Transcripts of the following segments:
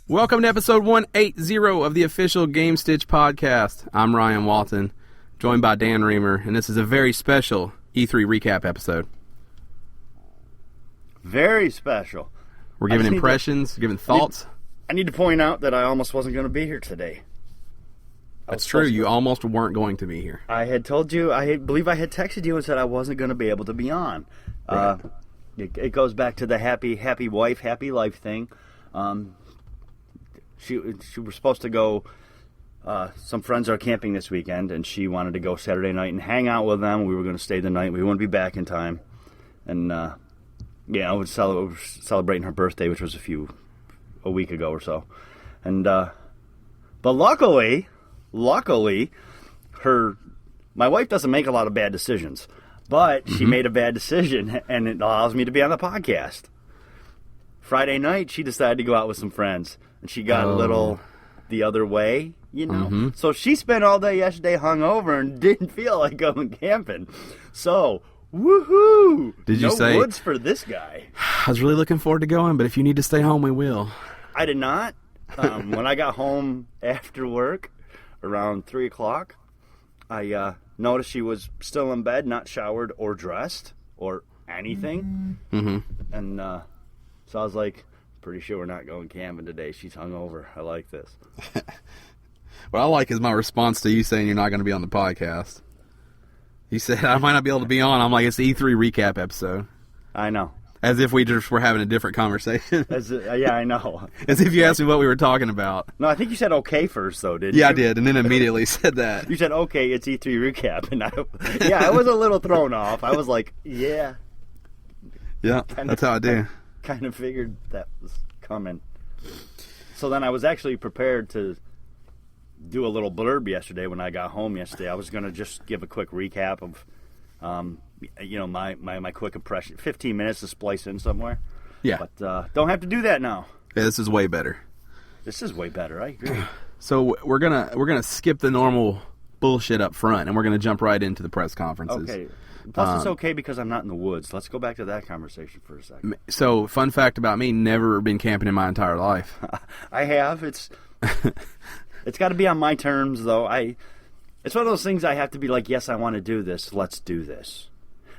Welcome to episode 180 of the official Gamestitch Podcast. I'm Ryan Walton, joined by Dan Reamer, and this is a very special E3 recap episode. Very special. We're giving impressions, giving thoughts. I need to point out that I almost wasn't going to be here today. That's true. You almost weren't going to be here. I had told you, I believe I had texted you and said I wasn't going to be able to be on. Right. It goes back to the happy wife, happy life thing. She was supposed to go, some friends are camping this weekend, and she wanted to go Saturday night and hang out with them. We were going to stay the night. We wouldn't be back in time. And, I was celebrating her birthday, which was a week ago or so. And, but luckily, my wife doesn't make a lot of bad decisions. But she made a bad decision, and it allows me to be on the podcast. Friday night, she decided to go out with some friends, and she got a little the other way, you know. Mm-hmm. So she spent all day yesterday hungover and didn't feel like going camping. So, woohoo! Did you say, no woods for this guy. I was really looking forward to going, but if you need to stay home, we will. I did not. When I got home after work, around 3 o'clock, I noticed she was still in bed, not showered or dressed or anything. Mm-hmm. And so I was like, pretty sure we're not going camping today. She's hungover. I like this. What I like is my response to you saying you're not going to be on the podcast. You said, I might not be able to be on. I'm like, it's the E3 recap episode. I know. As if we just were having a different conversation. Yeah, I know. As if you asked me what we were talking about. No, I think you said okay first, though, didn't you? Yeah, I did, and then immediately said that. You said, okay, it's E3 recap. And I was a little thrown off. I was like, yeah. Yeah, that's how I do. Kind of figured that was coming. So then I was actually prepared to do a little blurb yesterday when I got home yesterday. I was going to just give a quick recap of... my quick impression. 15 minutes to splice in somewhere. Yeah. But don't have to do that now. Yeah, this is way better. This is way better. I agree. So we're gonna skip the normal bullshit up front, and we're gonna jump right into the press conferences. Okay. Plus, it's okay because I'm not in the woods. Let's go back to that conversation for a second. So, fun fact about me: never been camping in my entire life. I have. It's got to be on my terms, though. It's one of those things I have to be like, yes, I want to do this. Let's do this.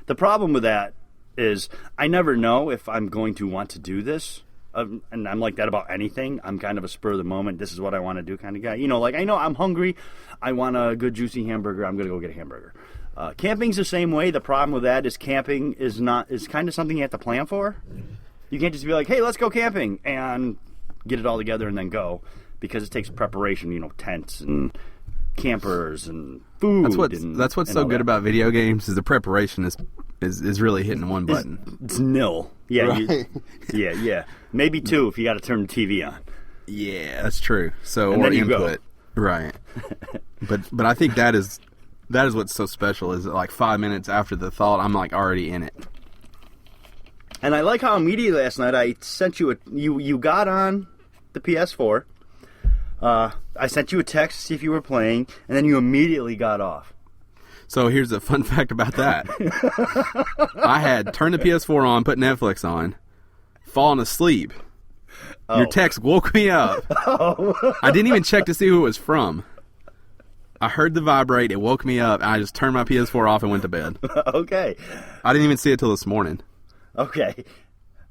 The problem with that is I never know if I'm going to want to do this. And I'm like that about anything. I'm kind of a spur of the moment. This is what I want to do kind of guy. You know, like I know I'm hungry. I want a good juicy hamburger. I'm going to go get a hamburger. Camping's the same way. The problem with that is camping is kind of something you have to plan for. You can't just be like, hey, let's go camping and get it all together and then go. Because it takes preparation, tents and campers and food. That's what's so good about video games is the preparation is really hitting one button. It's nil. Yeah, right? Yeah. Maybe two if you got to turn the TV on. Yeah, that's true. So and or then you input, go. Right? but I think that is what's so special is that like 5 minutes after the thought, I'm like already in it. And I like how immediately last night I sent you you got on the PS4. I sent you a text to see if you were playing, and then you immediately got off. So here's a fun fact about that. I had turned the PS4 on, put Netflix on, fallen asleep. Oh. Your text woke me up. Oh. I didn't even check to see who it was from. I heard the vibrate, it woke me up, and I just turned my PS4 off and went to bed. Okay. I didn't even see it till this morning. Okay.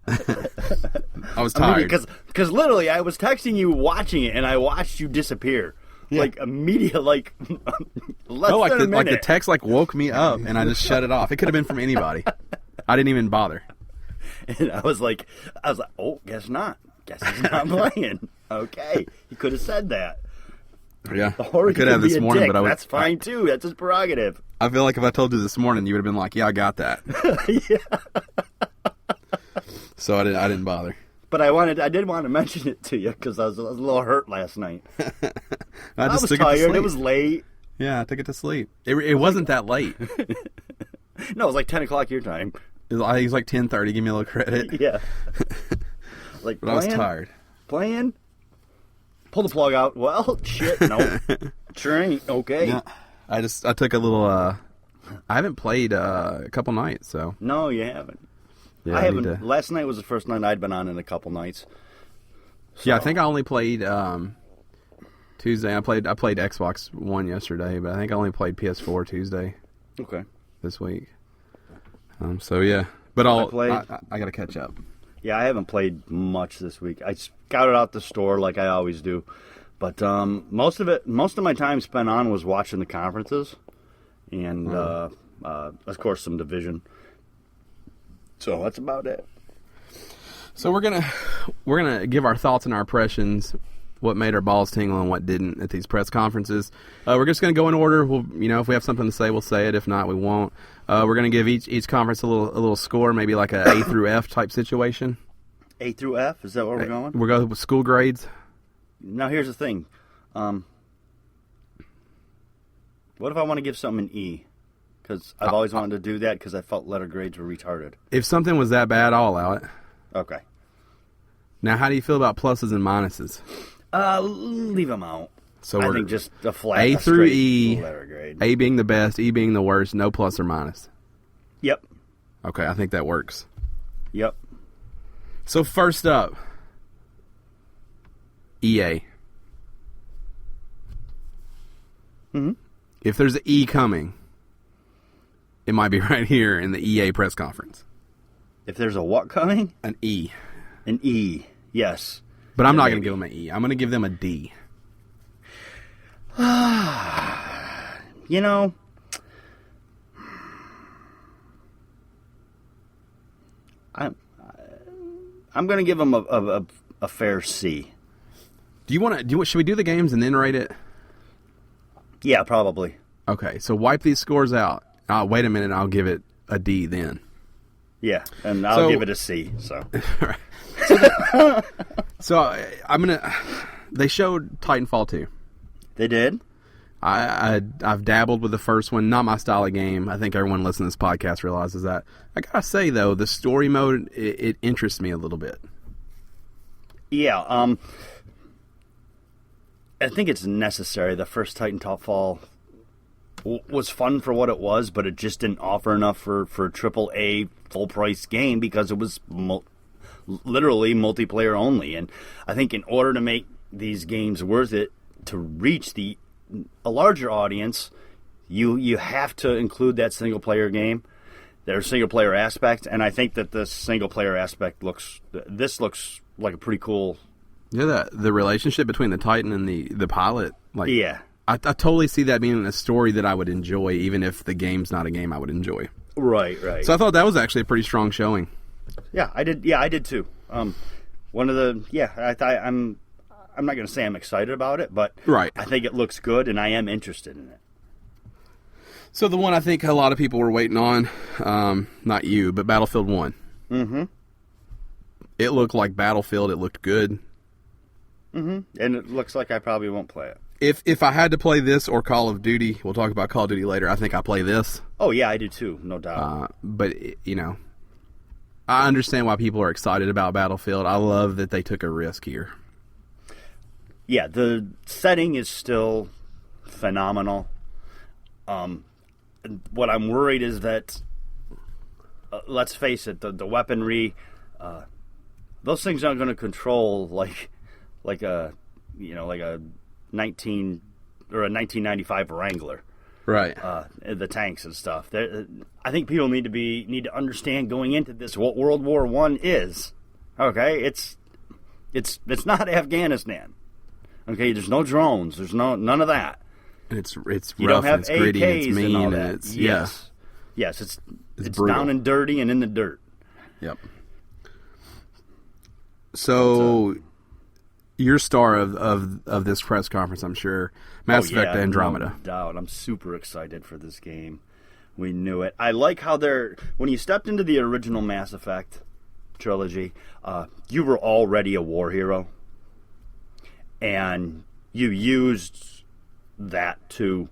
I was tired. Because literally I was texting you watching it, and I watched you disappear. Yeah. Like, immediate, like, less than a minute. Like, the text, woke me up, and I just shut it off. It could have been from anybody. I didn't even bother. And I was like, oh, guess not. Guess he's not playing. Okay. He could have said that. Yeah. Or I could have this morning, dick. but That's fine, too. That's his prerogative. I feel like if I told you this morning, you would have been like, yeah, I got that. Yeah. So I didn't bother. But I did want to mention it to you because I was a little hurt last night. I was tired. It was late. Yeah, I took it to sleep. It wasn't that late. No, it was like 10 o'clock your time. It was like 10:30. Give me a little credit. Yeah. But I was tired. Playing? Pull the plug out. Well, shit, no. Sure ain't. Okay. Yeah. I took a little, I haven't played a couple nights, so. No, you haven't. Yeah, I haven't. Last night was the first night I'd been on in a couple nights. Yeah, I think I only played Tuesday. I played Xbox One yesterday, but I think I only played PS4 Tuesday. Okay. This week. So yeah, but I got to catch up. Yeah, I haven't played much this week. I scouted out the store like I always do, but most of my time spent on was watching the conferences, and of course some Division. So that's about it. So we're gonna give our thoughts and our impressions, what made our balls tingle and what didn't at these press conferences. We're just gonna go in order. We'll, if we have something to say, we'll say it. If not, we won't. We're gonna give each conference a little score, maybe like a through F type situation. A through F, is that where we're going? We're going with school grades. Now here's the thing. What if I want to give something an E? Because I've always wanted to do that because I felt letter grades were retarded. If something was that bad, I'll allow it. Okay. Now, how do you feel about pluses and minuses? Leave them out. So I think just a flat A through E, letter grade. A being the best, E being the worst, no plus or minus. Yep. Okay, I think that works. Yep. So first up, EA. Mm-hmm. If there's an E coming, it might be right here in the EA press conference. If there's a what coming? An E. An E, yes. But I'm not going to give them an E. I'm going to give them a D. You know, I'm going to give them a fair C. Should we do the games and then rate it? Yeah, probably. Okay, so wipe these scores out. Wait a minute, I'll give it a D then. Yeah, and I'll give it a C. So, I'm gonna. They showed Titanfall 2. They did. I've dabbled with the first one. Not my style of game. I think everyone listening to this podcast realizes that. I gotta say though, the story mode it interests me a little bit. Yeah. I think it's necessary. The first Titanfall was fun for what it was, but it just didn't offer enough for a AAA full-price game because it was literally multiplayer only. And I think in order to make these games worth it, to reach a larger audience, you have to include that single-player game, their single-player aspect. And I think that the single-player aspect looks like a pretty cool. Yeah, the relationship between the Titan and the pilot, like yeah. I totally see that being a story that I would enjoy, even if the game's not a game I would enjoy. Right. So I thought that was actually a pretty strong showing. Yeah, I did. Yeah, I did too. I'm not going to say I'm excited about it, but right. I think it looks good, and I am interested in it. So the one I think a lot of people were waiting on, not you, but Battlefield 1. Mm-hmm. It looked like Battlefield. It looked good. Mm-hmm. And it looks like I probably won't play it. If I had to play this or Call of Duty, we'll talk about Call of Duty later, I think I play this. Oh, yeah, I do too, no doubt. But, I understand why people are excited about Battlefield. I love that they took a risk here. Yeah, the setting is still phenomenal. What I'm worried is that, let's face it, the weaponry, those things aren't going to control like a 1995 Wrangler, right? The tanks and stuff. I think people need to understand going into this what World War I is. Okay, it's not Afghanistan. Okay, there's no drones. There's none of that. It's rough. You don't have it's gritty. AKs And it's mean. and all And that. it's yes. yeah. Yes, it's brutal. down and dirty and in the dirt. Yep. So. Your star of this press conference, I'm sure, Mass Effect Andromeda. No doubt. I'm super excited for this game. We knew it. I like how when you stepped into the original Mass Effect trilogy, you were already a war hero. And you used that to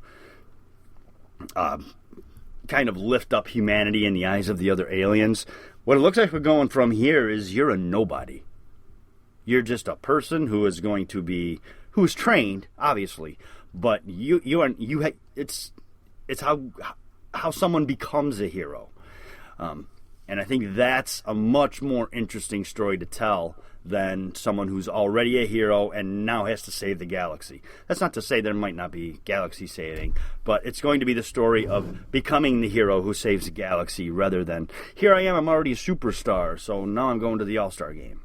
kind of lift up humanity in the eyes of the other aliens. What it looks like we're going from here is you're a nobody. You're just a person who's trained, obviously, but it's how someone becomes a hero. And I think that's a much more interesting story to tell than someone who's already a hero and now has to save the galaxy. That's not to say there might not be galaxy saving, but it's going to be the story of becoming the hero who saves the galaxy rather than, here I am, I'm already a superstar, so now I'm going to the All-Star game.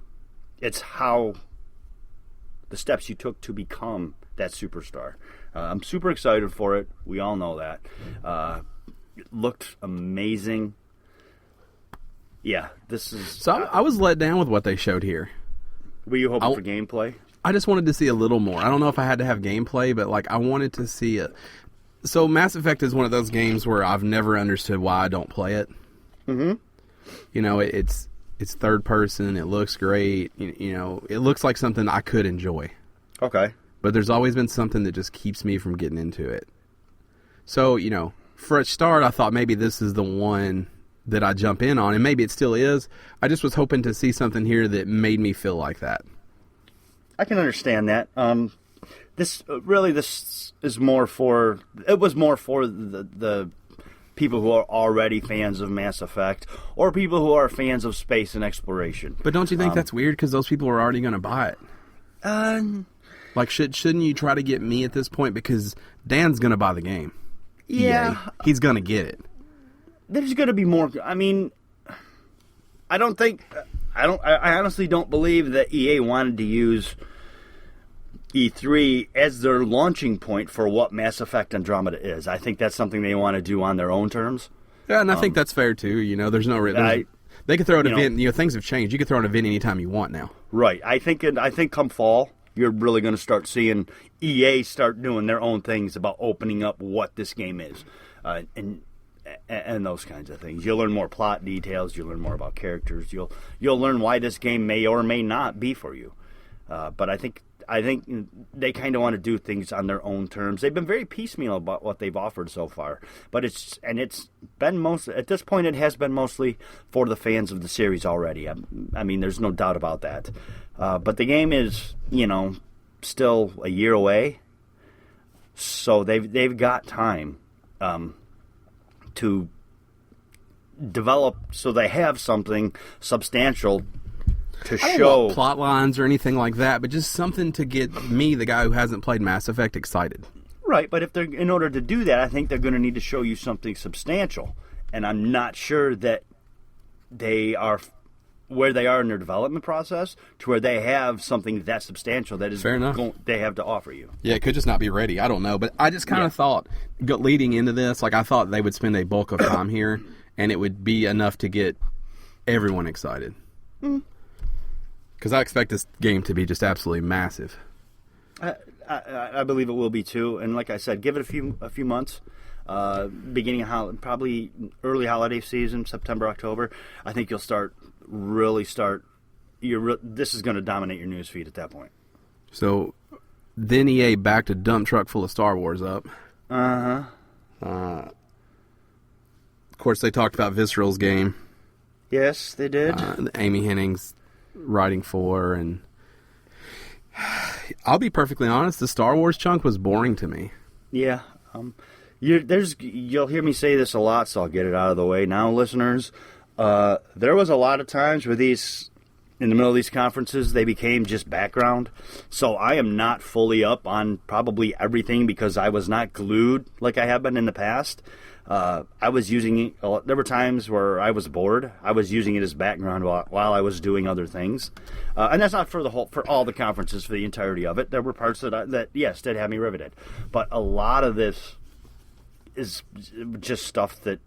It's how the steps you took to become that superstar. I'm super excited for it. We all know that. It looked amazing. Yeah, this is... So I was let down with what they showed here. Were you hoping for gameplay? I just wanted to see a little more. I don't know if I had to have gameplay, but like I wanted to see it. So Mass Effect is one of those games where I've never understood why I don't play it. Mm-hmm. You know, it's third person. It looks great. You know, it looks like something I could enjoy. Okay. But there's always been something that just keeps me from getting into it. So, you know, for a start, I thought maybe this is the one that I jump in on, and maybe it still is. I just was hoping to see something here that made me feel like that. I can understand that. This is more for... It was more for the people who are already fans of Mass Effect or people who are fans of space and exploration. But don't you think that's weird because those people are already going to buy it? Like, shouldn't you try to get me at this point? Because Dan's going to buy the game. Yeah. EA. He's going to get it. There's going to be more. I mean, I honestly don't believe that EA wanted to use E3 as their launching point for what Mass Effect Andromeda is. I think that's something they want to do on their own terms. Yeah, and I think that's fair too. You know, there's no they can throw an event. You know, things have changed. You can throw an event anytime you want now. Right. I think come fall, you're really going to start seeing EA start doing their own things about opening up what this game is, and those kinds of things. You'll learn more plot details. You'll learn more about characters. You'll learn why this game may or may not be for you. But I think they kind of want to do things on their own terms. They've been very piecemeal about what they've offered so far. But it's been at this point it has been mostly for the fans of the series already. I mean, there's no doubt about that. But the game is, you know, still a year away, so they've got time to develop, so they have something substantial to show. I don't want plot lines or anything like that, but just something to get me, the guy who hasn't played Mass Effect, excited. Right, but in order to do that, I think they're going to need to show you something substantial, and I'm not sure that they are where they are in their development process to where they have something that substantial that is they have to offer you. Yeah, it could just not be ready. I don't know, but I just kind of thought leading into this, like I thought they would spend a bulk of time here, and it would be enough to get everyone excited. Because I expect this game to be just absolutely massive. I believe it will be too, and like I said, give it a few months. Beginning of probably early holiday season, September, October. I think you'll really start. This is going to dominate your news feed at that point. So then EA backed a dump truck full of Star Wars up. Uh-huh. Of course, they talked about Visceral's game. Yes, they did. Amy Hennig's writing for, and I'll be perfectly honest, the Star Wars chunk was boring to me. Yeah. You'll hear me say this a lot, so I'll get it out of the way now, listeners. There was a lot of times where in the middle of these conferences, they became just background. So I am not fully up on probably everything because I was not glued like I have been in the past. I was using it. There were times where I was bored. I was using it as background while I was doing other things, and that's not for all the conferences for the entirety of it. There were parts that did have me riveted, but a lot of this is just stuff that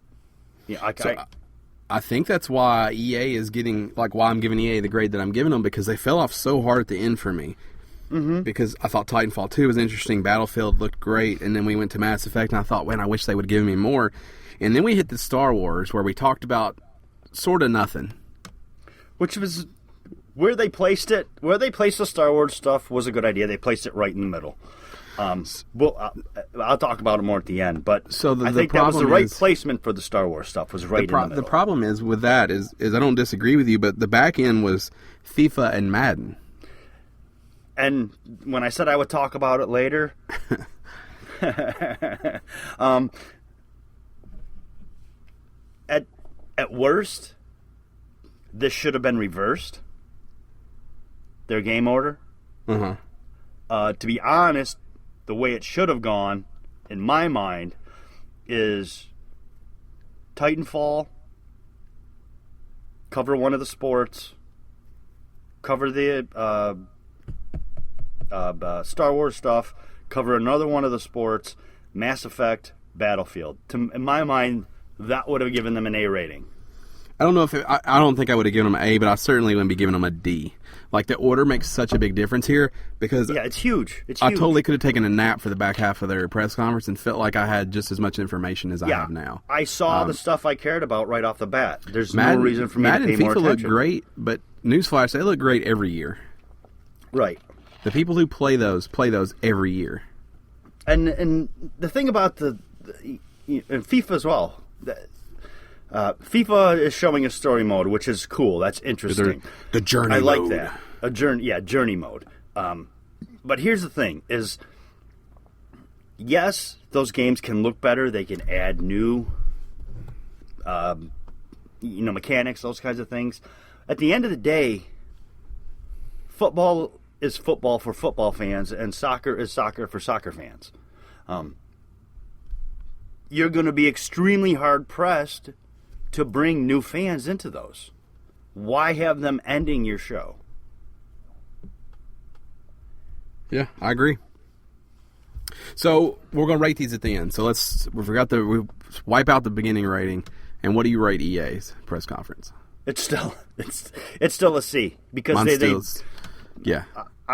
I think that's why EA is getting, like, why I'm giving EA the grade that I'm giving them, because they fell off so hard at the end for me. Mm-hmm. Because I thought Titanfall 2 was interesting, Battlefield looked great, and then we went to Mass Effect, and I thought, man, I wish they would give me more. And then we hit the Star Wars, where we talked about sort of nothing. Which was where they placed it. Where they placed the Star Wars stuff was a good idea. They placed it right in the middle. I'll talk about it more at the end, but I think that was the right placement for the Star Wars stuff. Was right in the middle. The problem is with that is I don't disagree with you, but the back end was FIFA and Madden. And when I said I would talk about it later, at worst, this should have been reversed. Their game order. To be honest, the way it should have gone, in my mind, is Titanfall, cover one of the sports, cover the Star Wars stuff, cover another one of the sports, Mass Effect, Battlefield. In my mind, that would have given them an A rating. I don't know if I don't think I would have given them an A, but I certainly wouldn't be giving them a D. Like, the order makes such a big difference here because it's huge. I totally could have taken a nap for the back half of their press conference and felt like I had just as much information as I have now. I saw the stuff I cared about right off the bat. There's no reason for me to pay more attention. Madden and FIFA look great, but newsflash, they look great every year. Right. The people who play those every year. And the thing about and FIFA as well. FIFA is showing a story mode, which is cool. That's interesting. The journey mode. I like that. Journey mode. But here's the thing: is yes, those games can look better. They can add new, mechanics, those kinds of things. At the end of the day, football is football for football fans, and soccer is soccer for soccer fans. You're going to be extremely hard pressed to bring new fans into those. Why have them ending your show? Yeah, I agree. So we're going to rate these at the end. So we wipe out the beginning rating. And what do you rate EA's press conference? It's still a C because I'm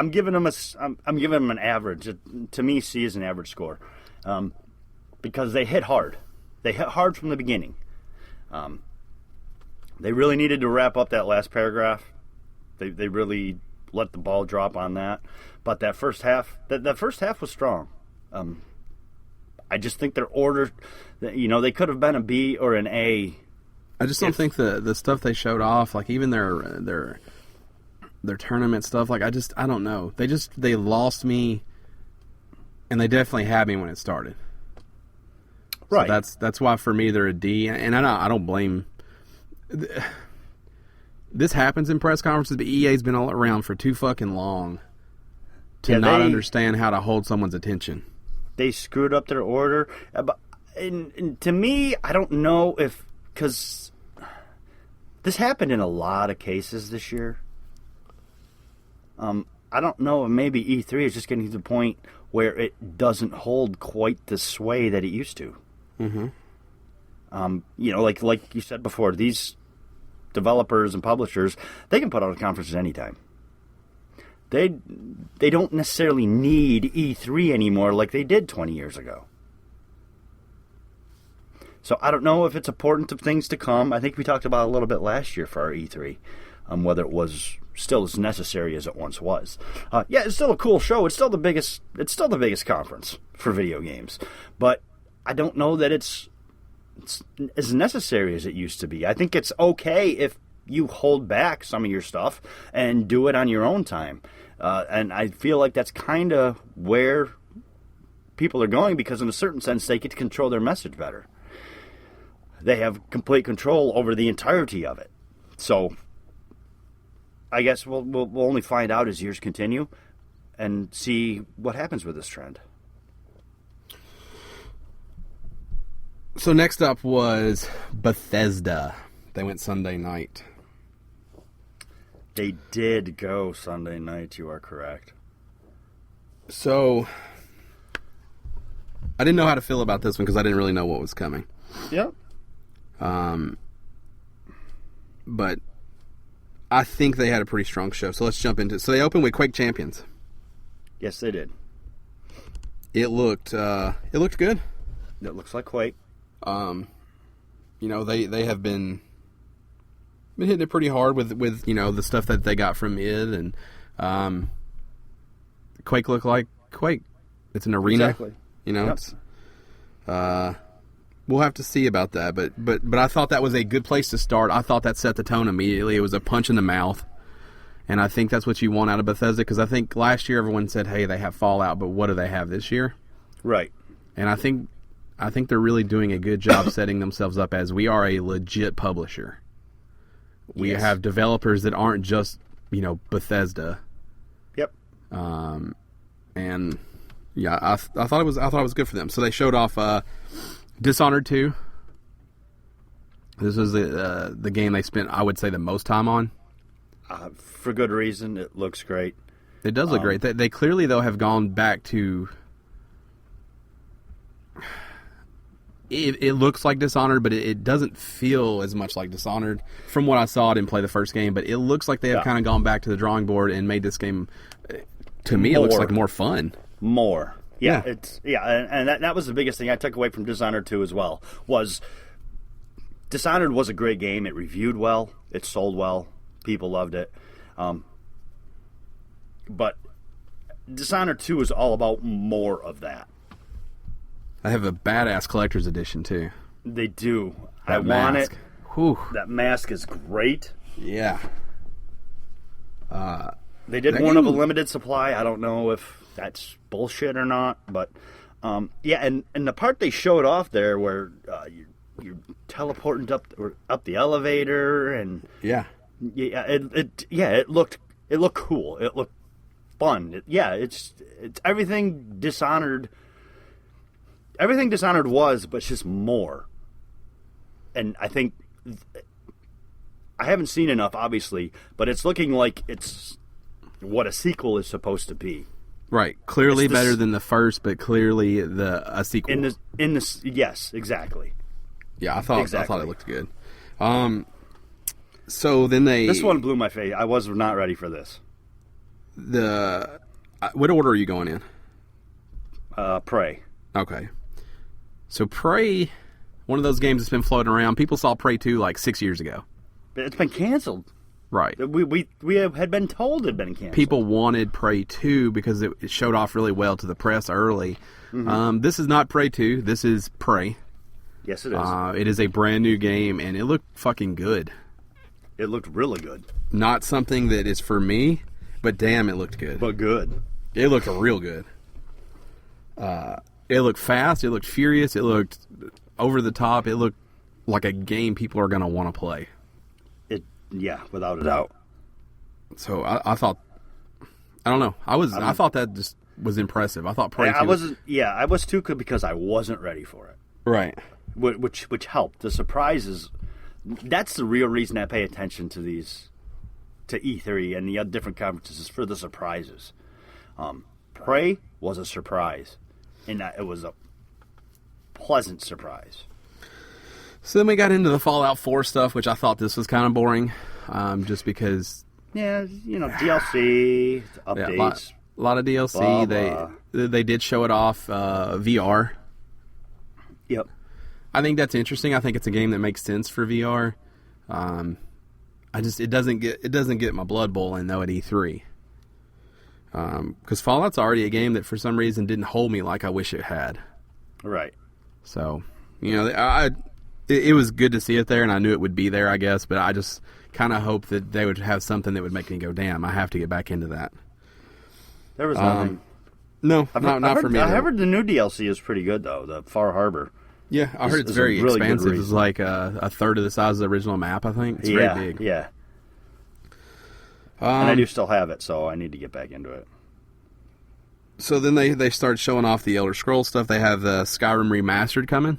giving them an average. To me, C is an average score because they hit hard. They hit hard from the beginning. They really needed to wrap up that last paragraph. They really let the ball drop on that. But that first half, that first half was strong. I just think their order, they could have been a B or an A. I just don't think the stuff they showed off, like even their tournament stuff, like I don't know. They lost me, and they definitely had me when it started. Right. So that's why for me they're a D, and I don't blame. This happens in press conferences, but EA's been all around for too fucking long to not understand how to hold someone's attention. They screwed up their order, and to me, I don't know because this happened in a lot of cases this year. I don't know if maybe E3 is just getting to the point where it doesn't hold quite the sway that it used to. Like you said before, these developers and publishers, they can put out conferences anytime. They don't necessarily need E3 anymore like they did 20 years ago. So I don't know if it's important to things to come. I think we talked about it a little bit last year for our E3, whether it was still as necessary as it once was. It's still a cool show. It's still the biggest conference for video games. But I don't know that it's as necessary as it used to be. I think it's okay if you hold back some of your stuff and do it on your own time. And I feel like that's kind of where people are going because in a certain sense they get to control their message better. They have complete control over the entirety of it. So I guess we'll only find out as years continue and see what happens with this trend. So next up was Bethesda. They went Sunday night. They did go Sunday night, you are correct. So I didn't know how to feel about this one because I didn't really know what was coming. Yeah. But I think they had a pretty strong show. So let's jump into it. So they opened with Quake Champions. Yes, they did. It looked good. It looks like Quake. They have been hitting it pretty hard with the stuff that they got from it, and Quake looked like Quake. It's an arena, exactly. Yep. It's we'll have to see about that, but I thought that was a good place to start. I thought that set the tone immediately. It was a punch in the mouth, and I think that's what you want out of Bethesda because I think last year everyone said, "Hey, they have Fallout," but what do they have this year? Right. And I think they're really doing a good job setting themselves up as we are a legit publisher. We have developers that aren't just, Bethesda. Yep. And yeah, I thought it was good for them. So they showed off Dishonored 2. This was the game they spent, I would say, the most time on. For good reason. It looks great. It does look great. They clearly, though, have gone back to... It looks like Dishonored, but it doesn't feel as much like Dishonored. From what I saw, I didn't play the first game, but it looks like they have kind of gone back to the drawing board and made this game, to me, it looks like more fun. More. Yeah. And that was the biggest thing I took away from Dishonored 2 as well, was Dishonored was a great game. It reviewed well. It sold well. People loved it. But Dishonored 2 is all about more of that. I have a badass collector's edition, too. They do. I want mask. it. Whew. That mask is great. Yeah. They did one of a limited supply. I don't know if that's bullshit or not, but and the part they showed off there where you're teleporting up the elevator and it looked cool. It looked fun. It's everything Dishonored. Everything Dishonored was, but it's just more. And I think I haven't seen enough, obviously, but it's looking like it's what a sequel is supposed to be. Right, clearly better than the first, but clearly a sequel. Yes, exactly. Yeah, I thought it looked good. So then this one blew my face. I was not ready for this. What order are you going in? Prey. Okay. So Prey, one of those games that's been floating around. People saw Prey 2 like 6 years ago. It's been canceled. Right. We had been told it had been canceled. People wanted Prey 2 because it showed off really well to the press early. Mm-hmm. This is not Prey 2. This is Prey. Yes, it is. It is a brand new game, and it looked fucking good. It looked really good. Not something that is for me, but damn, it looked good. But good. It looked real good. It looked fast. It looked furious. It looked over the top. It looked like a game people are going to want to play. Without a doubt. So I thought, I don't know. I thought that just was impressive. I thought Prey 2. I was too good because I wasn't ready for it. Right. Which helped. The surprises. That's the real reason I pay attention to E3 and the other different conferences, is for the surprises. Prey was a surprise, and it was a pleasant surprise. So then we got into the Fallout 4 stuff, which I thought this was kind of boring, just because... Yeah, DLC, updates. A lot of DLC. They did show it off, VR. Yep. I think that's interesting. I think it's a game that makes sense for VR. It doesn't get my blood boiling, though, at E3. Because Fallout's already a game that for some reason didn't hold me like I wish it had. Right. So, it was good to see it there, and I knew it would be there, I guess, but I just kind of hope that they would have something that would make me go, damn, I have to get back into that. There was nothing. No, not for me. I heard the new DLC is pretty good, though, the Far Harbor. Yeah, I heard it's very really expansive. It's like a third of the size of the original map, I think. It's very big. Yeah. And I do still have it, so I need to get back into it. So then they start showing off the Elder Scrolls stuff. They have the Skyrim Remastered coming.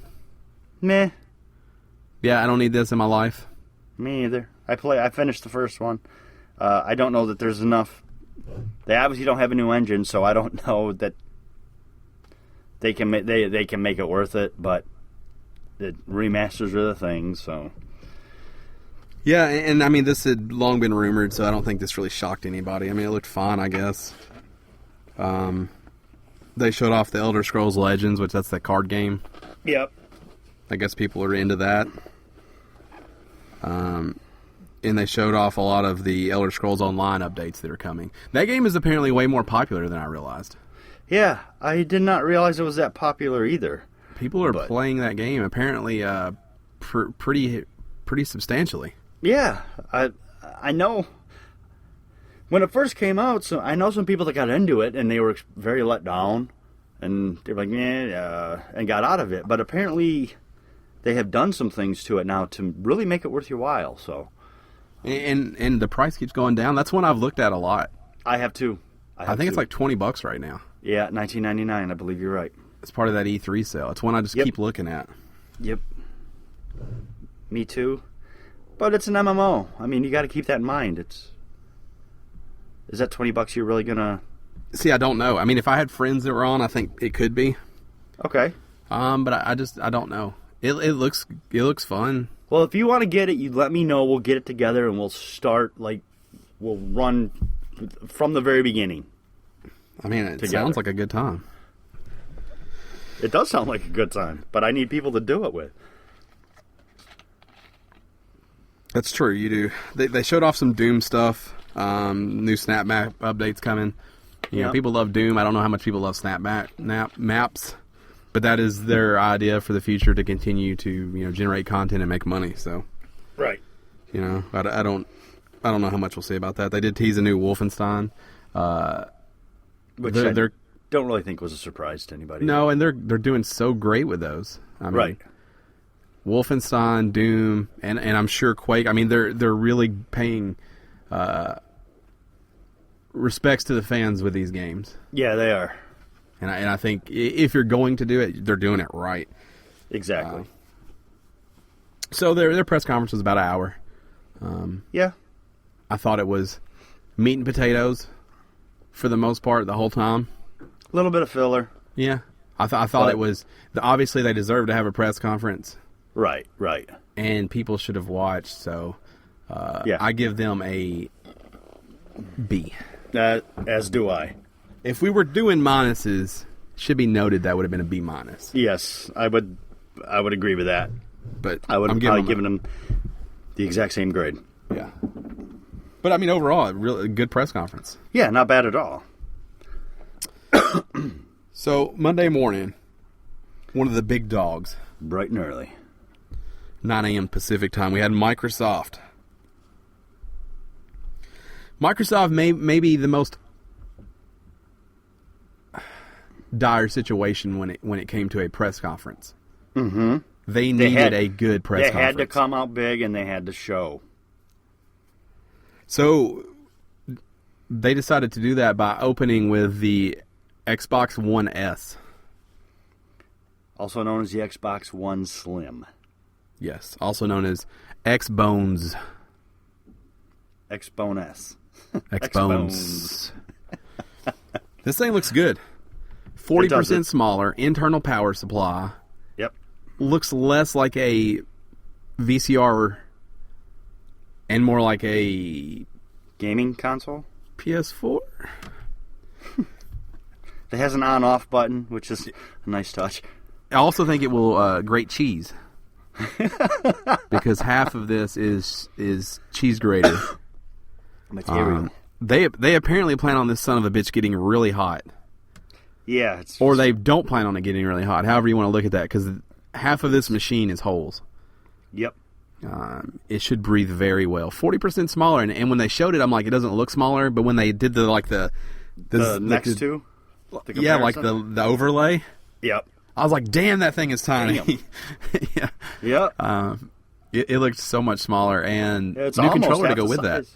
Meh. Yeah, I don't need this in my life. Me either. I finished the first one. I don't know that there's enough. They obviously don't have a new engine, so I don't know that they can make it worth it. But the remasters are the thing, so. Yeah, and I mean, this had long been rumored, so I don't think this really shocked anybody. I mean, it looked fine, I guess. They showed off the Elder Scrolls Legends, which that's that card game. Yep. I guess people are into that. And they showed off a lot of the Elder Scrolls Online updates that are coming. That game is apparently way more popular than I realized. Yeah, I did not realize it was that popular either. People are playing that game apparently pretty substantially. Yeah, I know. When it first came out, so I know some people that got into it and they were very let down, and they were like, and got out of it. But apparently, they have done some things to it now to really make it worth your while. So, And the price keeps going down. That's one I've looked at a lot. I have too. I think it's like $20 right now. Yeah, $19.99. I believe you're right. It's part of that E3 sale. It's one I just keep looking at. Yep. Me too. But it's an MMO. I mean, you got to keep that in mind. Is that $20 you're really gonna? See, I don't know. I mean, if I had friends that were on, I think it could be. Okay. But I don't know. It looks fun. Well, if you want to get it, you let me know. We'll get it together and we'll start we'll run from the very beginning. I mean, it sounds like a good time. It does sound like a good time, but I need people to do it with. That's true. You do. They showed off some Doom stuff. New snap map updates coming. You know, people love Doom. I don't know how much people love snap maps, but that is their idea for the future to continue to generate content and make money. So, right. I don't know how much we'll say about that. They did tease a new Wolfenstein, which I don't really think was a surprise to anybody. No, and they're doing so great with those. I mean, right. Wolfenstein, Doom, and I'm sure Quake. I mean, they're really paying respects to the fans with these games. Yeah, they are. And I think if you're going to do it, they're doing it right. Exactly. So their press conference was about an hour. Yeah. I thought it was meat and potatoes for the most part the whole time. A little bit of filler. Yeah. I thought it was... Obviously, they deserve to have a press conference. Right. And people should have watched, so... I give them a B. As do I. If we were doing minuses, should be noted that would have been a B minus. Yes, I would agree with that. But I would have probably given them the exact same grade. Yeah. But I mean, overall, a really good press conference. Yeah, not bad at all. So Monday morning, one of the big dogs, bright and early, 9 a.m. Pacific time, we had Microsoft. Microsoft may be the most dire situation when it came to a press conference. Mm-hmm. They needed a good press conference. They had to come out big and they had to show. So they decided to do that by opening with the Xbox One S. Also known as the Xbox One Slim. Yes, also known as X-Bones. X-Bone S. X-Bones. This thing looks good. 40% smaller, internal power supply. Yep. Looks less like a VCR and more like a... gaming console? PS4? It has an on-off button, which is a nice touch. I also think it will grate cheese. Because half of this is cheese grater. Material. They apparently plan on this son of a bitch getting really hot. Yeah. Or they don't plan on it getting really hot. However you want to look at that, because half of this machine is holes. Yep. It should breathe very well. 40% smaller, and when they showed it, I'm like, it doesn't look smaller. But when they did the next two, yeah, like the overlay. Yep. I was like, damn, that thing is tiny. Yeah. Yep. It looked so much smaller, and it's new controller to go with that.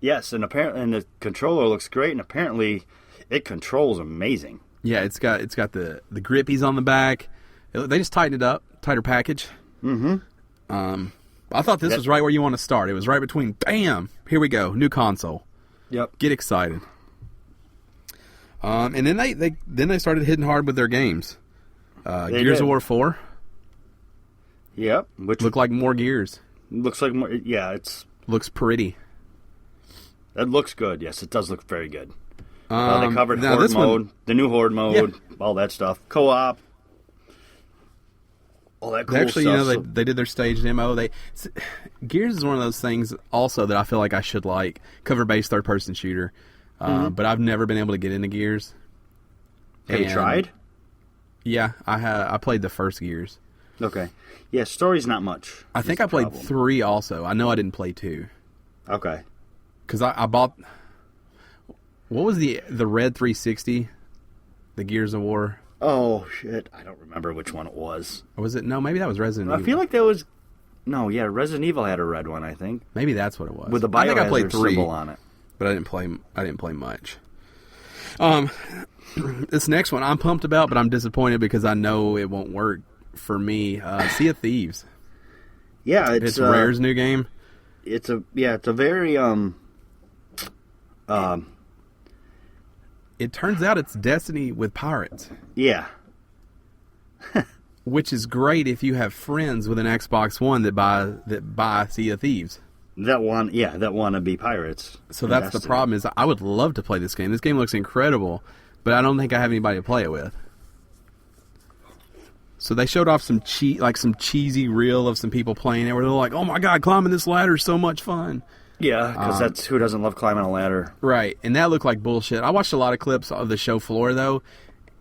Yes, and the controller looks great, and apparently it controls amazing. Yeah, it's got the grippies on the back. They just tightened it up, tighter package. Mm-hmm. I thought this was right where you want to start. It was right between, bam, here we go, new console. Yep. Get excited. And then they started hitting hard with their games. Gears of War 4. Yep. Which looked like more Gears. Looks like more. Yeah, looks pretty. That looks good. Yes, it does look very good. They covered Horde mode, the new Horde mode, all that stuff. Co-op. All that cool actually, stuff. They did their stage demo. Gears is one of those things also that I feel like I should like. Cover-based third-person shooter. But I've never been able to get into Gears. Have you tried? Yeah, I played the first Gears. Okay. Yeah, story's not much. I think I played 3 also. I know I didn't play 2. Okay. Because I bought... What was the Red 360? The Gears of War? Oh, shit. I don't remember which one it was. Or was it? No, maybe that was Resident Evil. I feel like that was... No, yeah, Resident Evil had a red one, I think. Maybe that's what it was. With the I think I Biohazard played 3 symbol on it. but I didn't play much. This next one I'm pumped about, but I'm disappointed because I know it won't work for me. Sea of Thieves. Yeah, it's Rare's new game. It's a very It turns out it's Destiny with pirates. Yeah. Which is great if you have friends with an Xbox One that buy Sea of Thieves. That want to be pirates. So that's the problem. Is I would love to play this game. This game looks incredible, but I don't think I have anybody to play it with. So they showed off some cheesy reel of some people playing it, where they're like, "Oh my god, climbing this ladder is so much fun." Yeah, because that's who doesn't love climbing a ladder, right? And that looked like bullshit. I watched a lot of clips of the show floor though.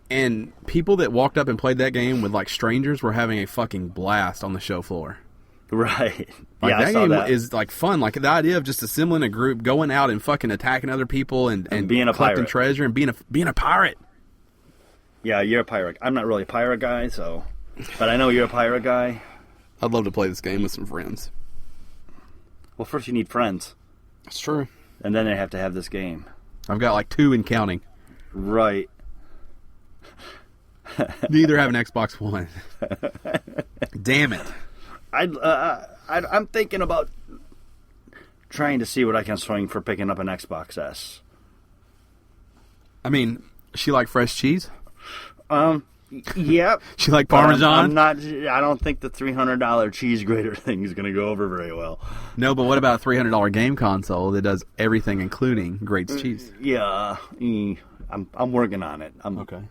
And people that walked up and played that game with like strangers were having a fucking blast on the show floor. Right. Like, yeah, that I saw game that. is like fun. Like the idea of just assembling a group, going out and fucking attacking other people and being a collecting pirate. treasure and being a pirate. Yeah, you're a pirate. I'm not really a pirate guy, but I know you're a pirate guy. I'd love to play this game with some friends. Well, first you need friends. That's true. And then they have to have this game. I've got like 2 and counting. Right. Neither have an Xbox One. Damn it. I'm thinking about trying to see what I can swing for picking up an Xbox S. I mean, she like fresh cheese? Yeah. She like Parmesan? I don't think the $300 cheese grater thing is going to go over very well. No, but what about a $300 game console that does everything, including grates cheese? Yeah. I'm working on it. Okay.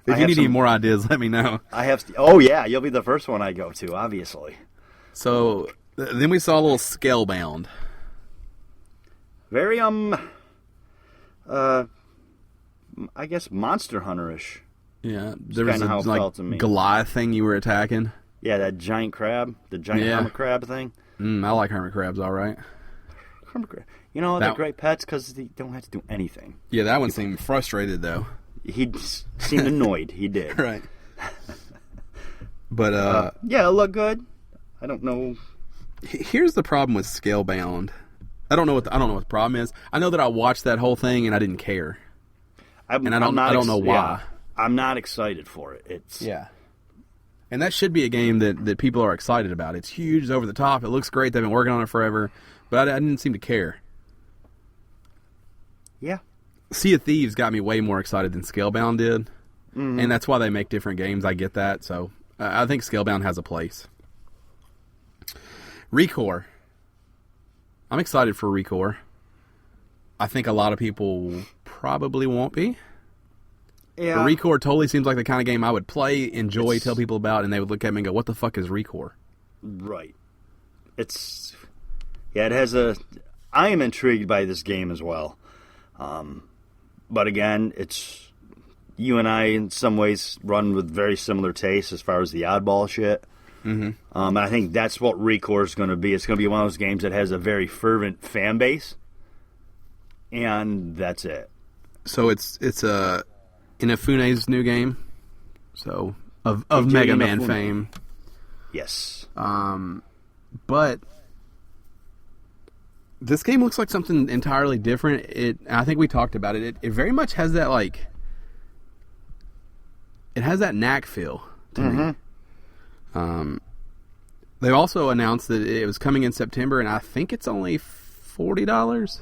If you need any more ideas, let me know. Oh, yeah. You'll be the first one I go to, obviously. So, then we saw a little Scalebound. Very, I guess Monster Hunter-ish. Yeah. There was how it felt to me. Goliath thing you were attacking. Yeah, that giant crab. The giant hermit crab thing. I like hermit crabs, all right. Hermit crab. You know, they're great pets because they don't have to do anything. Yeah, that one seemed frustrated, though. He seemed annoyed. He did. Right. But yeah, it looked good. I don't know. Here's the problem with Scalebound. I don't know what the problem is. I know that I watched that whole thing and I didn't care. I don't know why. Yeah, I'm not excited for it. And that should be a game that people are excited about. It's huge, it's over the top, it looks great. They've been working on it forever, but I didn't seem to care. Yeah. Sea of Thieves got me way more excited than Scalebound did, and that's why they make different games. I get that, so I think Scalebound has a place. Recore. I'm excited for Recore. I think a lot of people probably won't be. Yeah. But Recore totally seems like the kind of game I would play, enjoy, tell people about, and they would look at me and go, "What the fuck is Recore?" Right. It has I am intrigued by this game as well. But again, it's you and I in some ways run with very similar tastes as far as the oddball shit. And I think that's what Recore is going to be. It's going to be one of those games that has a very fervent fan base, and that's it. So it's Inafune's new game, so of Mega Man fame. Yes. But this game looks like something entirely different. I think we talked about it. It very much has that it has that knack feel to me. They also announced that it was coming in September, and I think it's only $40.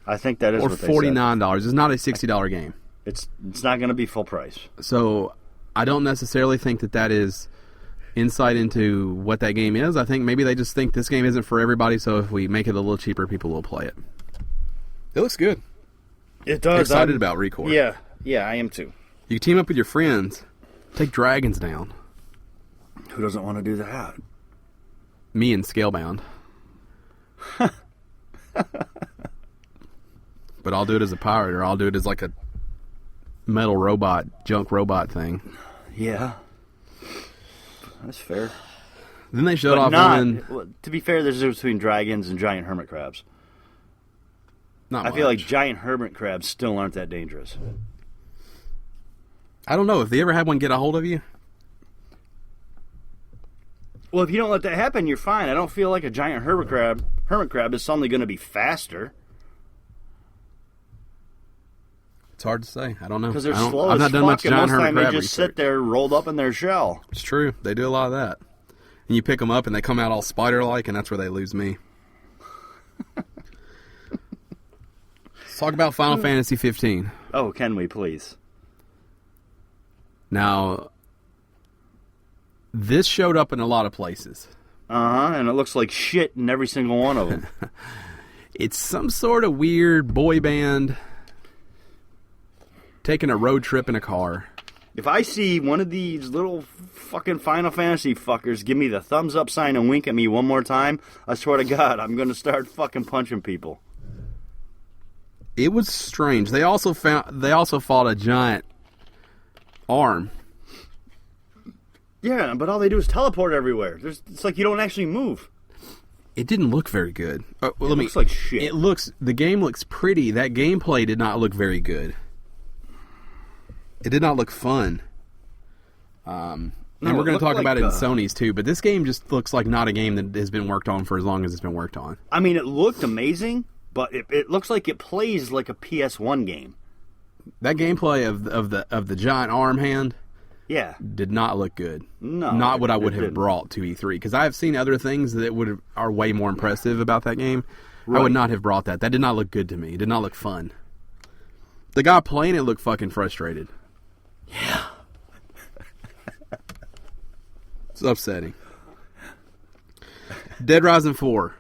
I think that is or what they $49. It's not a $60 game. It's not going to be full price. So I don't necessarily think that is insight into what that game is. I think maybe they just think this game isn't for everybody, so if we make it a little cheaper, people will play it. It looks good. It does. I'm excited about Recore. Yeah, I am too. You team up with your friends, take dragons down. Who doesn't want to do that? Me and Scalebound. But I'll do it as a pirate, or I'll do it as like a metal robot, junk robot thing. Yeah. That's fair. Then they showed off one. Well, to be fair, there's a difference between dragons and giant hermit crabs. I feel like giant hermit crabs still aren't that dangerous. I don't know. If they ever had one get a hold of you? Well, if you don't let that happen, you're fine. I don't feel like a giant hermit crab is suddenly going to be faster. It's hard to say. I don't know. Because they're slow I've as not done fuck, much and giant most of the hermit time crab they just research. sit there rolled up in their shell. It's true. They do a lot of that. And you pick them up and they come out all spider-like, and that's where they lose me. Let's talk about Final Fantasy 15. Oh, can we please? Now, this showed up in a lot of places. And it looks like shit in every single one of them. It's some sort of weird boy band taking a road trip in a car. If I see one of these little fucking Final Fantasy fuckers give me the thumbs up sign and wink at me one more time, I swear to God, I'm going to start fucking punching people. It was strange. They also fought a giant arm. Yeah, but all they do is teleport everywhere. It's like you don't actually move. It didn't look very good. It looks like shit. The game looks pretty. That gameplay did not look very good. It did not look fun. And we're going to talk about it in Sony's too, but this game just looks like not a game that has been worked on for as long as it's been worked on. I mean, it looked amazing, but it looks like it plays like a PS1 game. That gameplay of the giant arm hand, yeah, did not look good. No, not what I would have brought to E3, because I have seen other things that are way more impressive about that game. Right. I would not have brought that. That did not look good to me. It did not look fun. The guy playing it looked fucking frustrated. Yeah. It's upsetting. Dead Rising 4.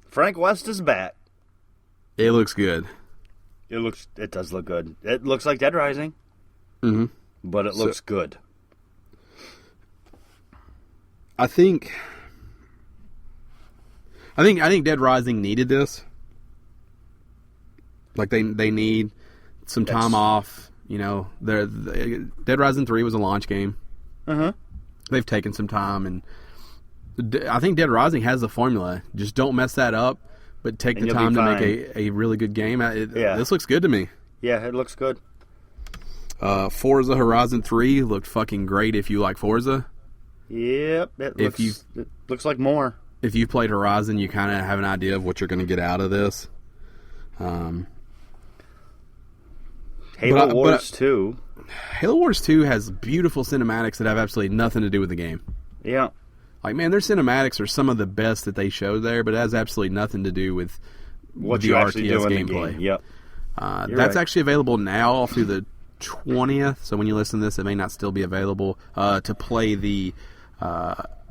Frank West is back. It looks good. It does look good. It looks like Dead Rising. Mm-hmm. But it looks good. I think Dead Rising needed this. Like they need some time off. You know, Dead Rising 3 was a launch game. Uh-huh. They've taken some time, and I think Dead Rising has the formula. Just don't mess that up, but take the time to make a really good game. This looks good to me. Yeah, it looks good. Forza Horizon 3 looked fucking great if you like Forza. Yep, it looks like more. If you've played Horizon, you kind of have an idea of what you're going to get out of this. Halo Wars 2. Halo Wars 2 has beautiful cinematics that have absolutely nothing to do with the game. Yeah. Like, man, their cinematics are some of the best that they show there, but it has absolutely nothing to do with what the you RTS actually do in gameplay. The game. Yep. That's actually available now through the 20th, so when you listen to this, it may not still be available to play the...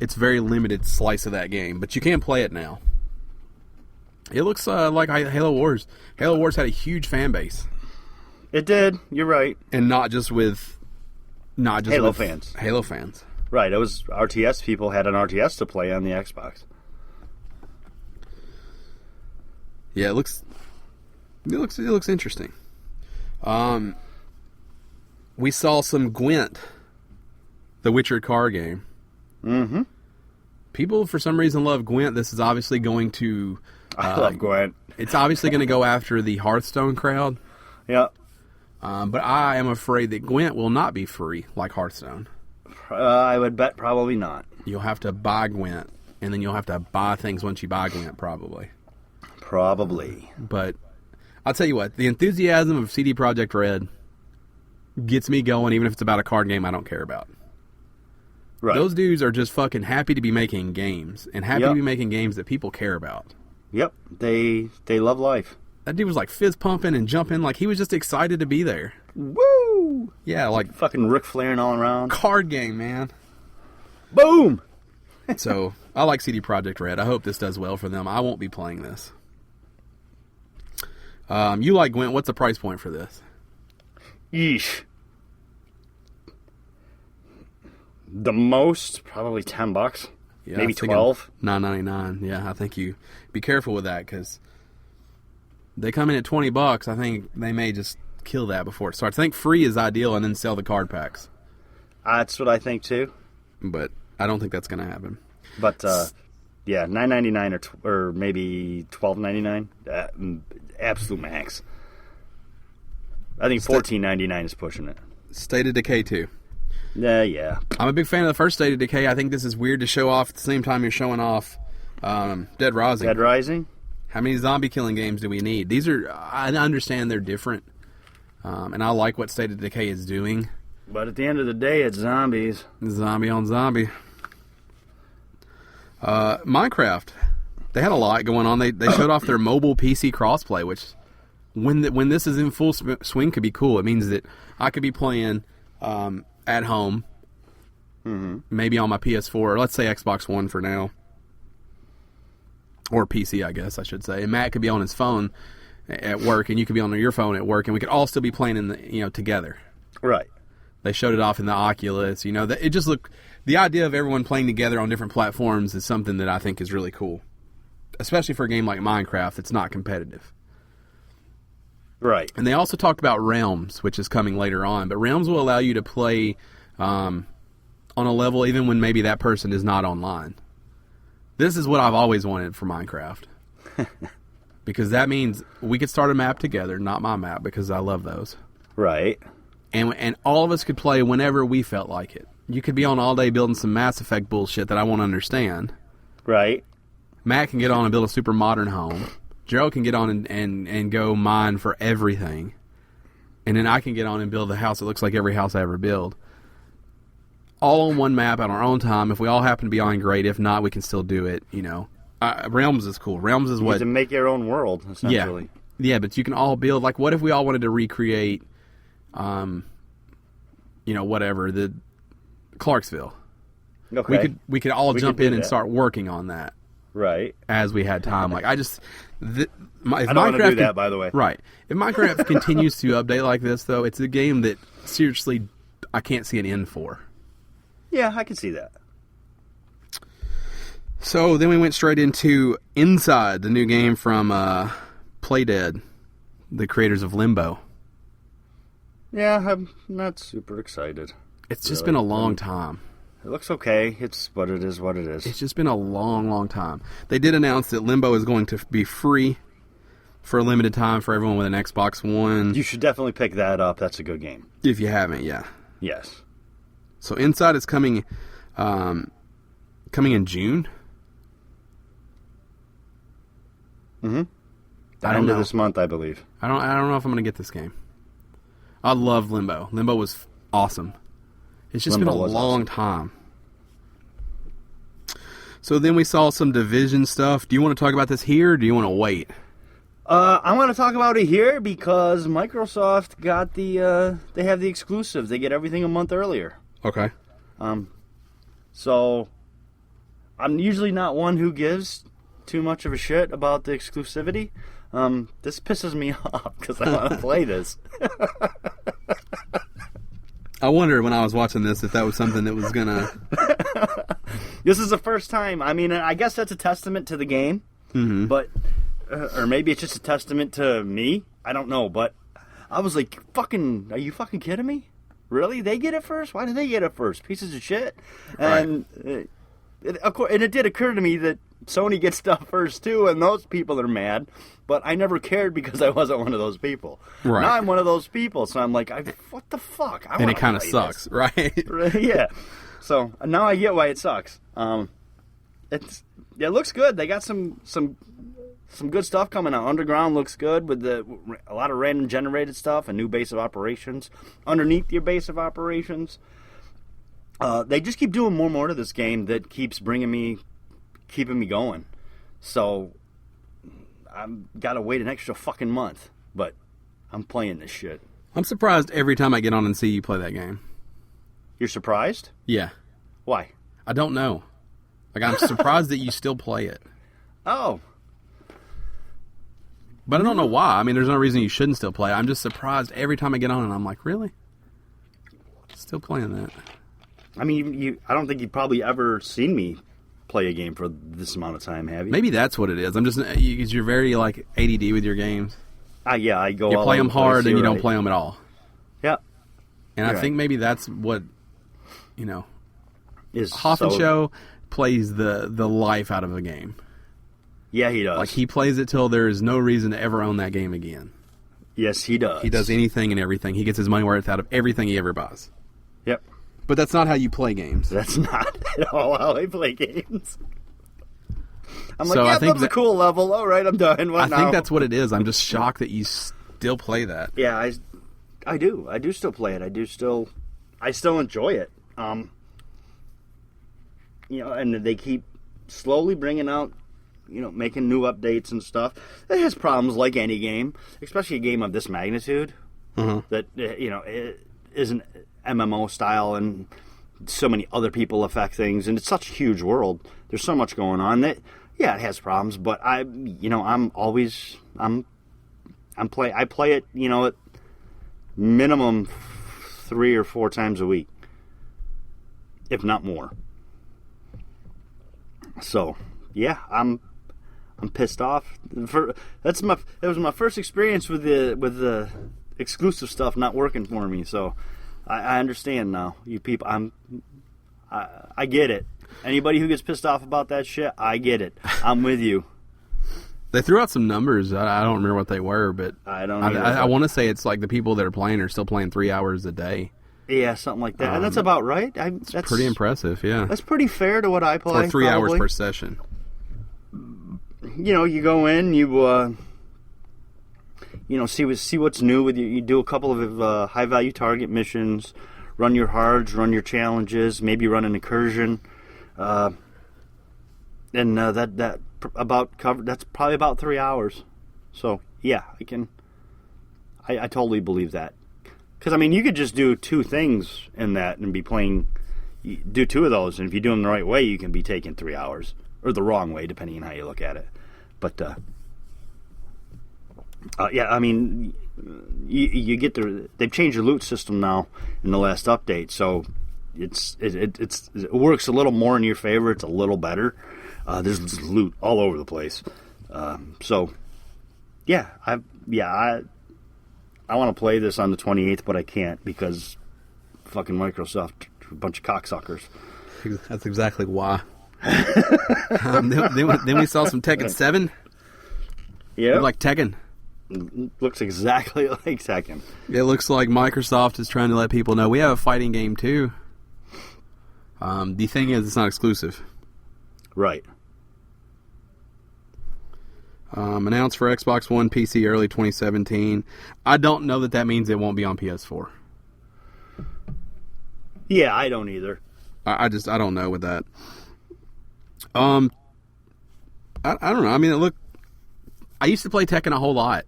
it's very limited slice of that game, but you can play it now. It looks like Halo Wars. Halo Wars had a huge fan base. It did. You're right. And not just Halo fans. Halo fans. Right. It was RTS people had an RTS to play on the Xbox. Yeah, it looks interesting. We saw some Gwent, the Witcher car game. Mm-hmm. People, for some reason, love Gwent. This is obviously going to... I love Gwent. It's obviously going to go after the Hearthstone crowd. Yeah. But I am afraid that Gwent will not be free like Hearthstone. I would bet probably not. You'll have to buy Gwent, and then you'll have to buy things once you buy Gwent, probably. Probably. But I'll tell you what, the enthusiasm of CD Projekt Red gets me going, even if it's about a card game I don't care about. Right. Those dudes are just fucking happy to be making games, and happy to be making games that people care about. Yep. They love life. That dude was like fist pumping and jumping, like he was just excited to be there. Woo! Yeah, like fucking Ric Flairing all around. Card game, man. Boom! So, I like CD Projekt Red. I hope this does well for them. I won't be playing this. You like Gwent. What's the price point for this? Yeesh. The most, probably $10. Yeah, maybe 12. $9.99. Yeah, I think you be careful with that, because they come in at $20. I think they may just kill that before it starts. I think free is ideal, and then sell the card packs. That's what I think too. But I don't think that's going to happen. But yeah, $9.99 or maybe $12.99, absolute max. I think $14.99 is pushing it. State of Decay 2. Yeah. I'm a big fan of the first State of Decay. I think this is weird to show off at the same time you're showing off Dead Rising. Dead Rising? How many zombie killing games do we need? These are, I understand they're different, and I like what State of Decay is doing. But at the end of the day, it's zombies. Zombie on zombie. Minecraft. They had a lot going on. They showed off their mobile PC crossplay, which when this is in full swing could be cool. It means that I could be playing at home, maybe on my PS4, or let's say Xbox One for now. Or PC, I guess I should say. And Matt could be on his phone at work, and you could be on your phone at work, and we could all still be playing together. Right. They showed it off in the Oculus. It just looked. The idea of everyone playing together on different platforms is something that I think is really cool, especially for a game like Minecraft that's not competitive. Right. And they also talked about Realms, which is coming later on. But Realms will allow you to play on a level even when maybe that person is not online. This is what I've always wanted for Minecraft. Because that means we could start a map together, not my map, because I love those. Right. And all of us could play whenever we felt like it. You could be on all day building some Mass Effect bullshit that I won't understand. Right. Matt can get on and build a super modern home. Gerald can get on and go mine for everything. And then I can get on and build the house that looks like every house I ever build. All on one map on our own time. If we all happen to be on, great. If not, we can still do it, Realms is cool. Realms is you what... You to make your own world, essentially. Yeah, but you can all build... Like, what if we all wanted to recreate, whatever, the Clarksville? Okay. We could all jump in and start working on that. Right. As we had time. Like, I just... I don't want to do that, by the way. Right. If Minecraft continues to update like this, though, it's a game that, seriously, I can't see an end for. Yeah, I can see that. So then we went straight into Inside, the new game from Playdead, the creators of Limbo. Yeah, I'm not super excited. It's just been a long time. It looks okay. It's what it is, what it is. It's just been a long, long time. They did announce that Limbo is going to be free for a limited time for everyone with an Xbox One. You should definitely pick that up. That's a good game. If you haven't, yeah. Yes. So Inside is coming in June. Mm-hmm. I don't know. This month, I believe. I don't know if I'm going to get this game. I love Limbo. Limbo was awesome. It's just been a long time. So then we saw some Division stuff. Do you want to talk about this here, or do you want to wait? I want to talk about it here because Microsoft got they have the exclusive. They get everything a month earlier. Okay. So I'm usually not one who gives too much of a shit about the exclusivity. This pisses me off because I want to play this. I wondered when I was watching this if that was something that was gonna... This is the first time. I mean, I guess that's a testament to the game, but or maybe it's just a testament to me. I don't know, but I was like, "Fucking, are you fucking kidding me? Really? They get it first? Why did they get it first? Pieces of shit." And of course, and it did occur to me that Sony gets stuff first too, and those people are mad. But I never cared because I wasn't one of those people. Right. Now I'm one of those people, so I'm like, what the fuck? And it kind of sucks, right? Yeah. So now I get why it sucks. It looks good. They got some good stuff coming out. Underground looks good with a lot of random generated stuff, a new base of operations underneath your base of operations. They just keep doing more and more to this game that keeps keeping me going. So I've got to wait an extra fucking month, but I'm playing this shit. I'm surprised every time I get on and see you play that game. You're surprised? Yeah. Why? I don't know. Like, I'm surprised that you still play it. Oh. But I don't know why. I mean, there's no reason you shouldn't still play it. I'm just surprised every time I get on and I'm like, really? Still playing that? I mean, I don't think you've probably ever seen me play a game for this amount of time, have you? Maybe that's what it is. I'm just because you're very like ADD with your games. Yeah, I go. You all play them hard and you don't right. play them at all. Yeah, and I think maybe that's what is Hoffenshow plays the life out of a game. Yeah, he does. Like he plays it till there is no reason to ever own that game again. Yes, he does. He does anything and everything. He gets his money worth out of everything he ever buys. Yep. But that's not how you play games. That's not at all how I play games. I'm like, So I yeah, think that was a cool level. All right, I'm done. What I now? think that's what it is. I'm just shocked that you still play that. Yeah, I do. I do still play it. I still enjoy it. And they keep slowly bringing out, making new updates and stuff. It has problems like any game, especially a game of this magnitude. That it isn't MMO style, and so many other people affect things, and it's such a huge world. There's so much going on that, yeah, it has problems. But I play it, at minimum 3 or 4 times a week, if not more. So, yeah, I'm pissed off. It was my first experience with the exclusive stuff not working for me. So, I understand now, you people. I get it. Anybody who gets pissed off about that shit, I get it. I'm with you. They threw out some numbers. I don't remember what they were, but I don't. I want to say it's like the people that are playing are still playing 3 hours a day. Yeah, something like that. And that's about right. That's pretty impressive, yeah. That's pretty fair to what I play. Or 3 probably. hours per session. You go in, see what's new with you. You do a couple of high-value target missions, run your hards, run your challenges, maybe run an incursion. And that's probably about 3 hours. So, yeah, I totally believe that. Because, you could just do 2 things in that and be playing, do 2 of those, and if you do them the right way, you can be taking 3 hours. Or the wrong way, depending on how you look at it. But, you get they've changed the loot system now in the last update, so it works a little more in your favor. It's a little better. There's loot all over the place. So, yeah, I want to play this on the 28th, but I can't because fucking Microsoft, a bunch of cocksuckers. That's exactly why. Then we saw some Tekken 7. Yeah, like Tekken. Looks exactly like Tekken. It looks like Microsoft is trying to let people know we have a fighting game too. The thing is, it's not exclusive. Right. Announced for Xbox One, PC early 2017. I don't know that means it won't be on PS4. Yeah, I don't either. I don't know with that. I don't know. I used to play Tekken a whole lot.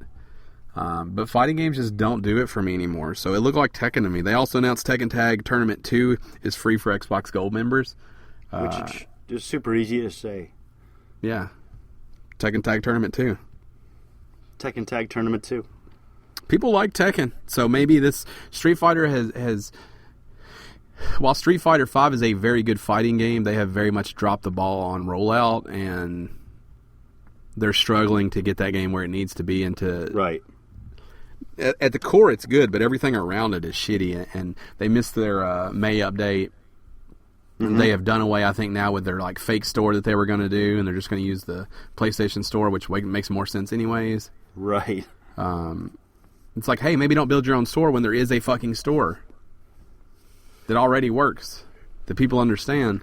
But fighting games just don't do it for me anymore. So it looked like Tekken to me. They also announced Tekken Tag Tournament 2 is free for Xbox Gold members. Which is super easy to say. Yeah. Tekken Tag Tournament 2. Tekken Tag Tournament 2. People like Tekken. So maybe this Street Fighter has while Street Fighter 5 is a very good fighting game, they have very much dropped the ball on rollout, and they're struggling to get that game where it needs to be. Right. At the core, it's good, but everything around it is shitty, and they missed their May update. Mm-hmm. They have done away, I think, now with their fake store that they were going to do, and they're just going to use the PlayStation Store, which makes more sense anyways. Right. It's like, hey, maybe don't build your own store when there is a fucking store that already works, that people understand.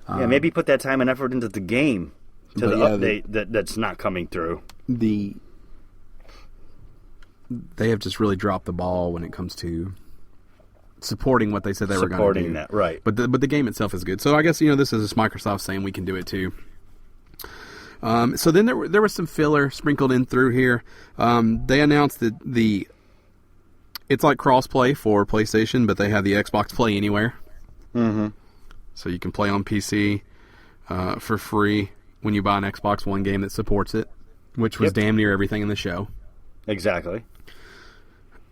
Yeah, maybe put that time and effort into the game, to the update that's not coming through. They have just really dropped the ball when it comes to supporting what they said they were going to do. Supporting that, right. But the game itself is good. So I guess, this is Microsoft saying we can do it too. So then there was some filler sprinkled in through here. They announced that it's like cross-play for PlayStation, but they have the Xbox Play Anywhere. Mm-hmm. So you can play on PC for free when you buy an Xbox One game that supports it, which was damn near everything in the show. Exactly.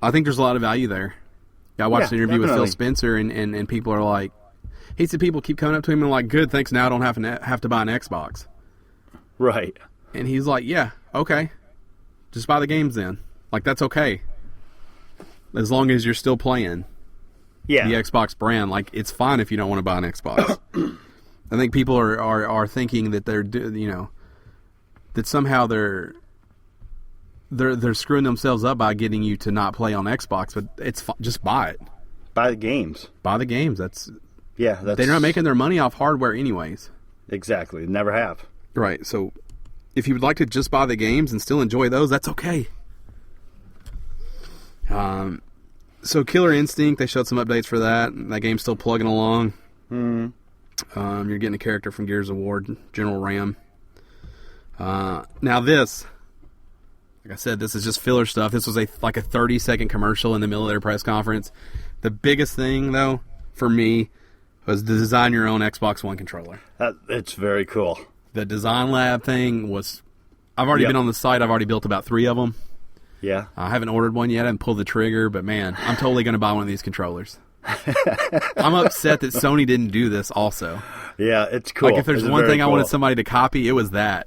I think there's a lot of value there. I watched an interview with Phil Spencer, and people are like, he said people keep coming up to him and like, good, thanks, now I don't have to buy an Xbox. Right. And he's like, yeah, okay. Just buy the games then. That's okay. As long as you're still playing the Xbox brand. It's fine if you don't want to buy an Xbox. I think people are thinking that that somehow they're screwing themselves up by getting you to not play on Xbox, but it's just buy it. Buy the games. Buy the games. They're not making their money off hardware anyways. Exactly. Never have. Right. So if you would like to just buy the games and still enjoy those, that's okay. So Killer Instinct, they showed some updates for that. That game's still plugging along. You're getting a character from Gears of War, General Ram. Now this, like I said, this is just filler stuff. This was like a 30-second commercial in the middle of their press conference. The biggest thing, though, for me, was the design your own Xbox One controller. It's very cool. The Design Lab thing was... I've already been on the site. I've already built about 3 of them. Yeah. I haven't ordered one yet. I haven't pulled the trigger, but man, I'm totally going to buy one of these controllers. I'm upset that Sony didn't do this also. Yeah, it's cool. Like if there's one thing I wanted somebody to copy, it was that.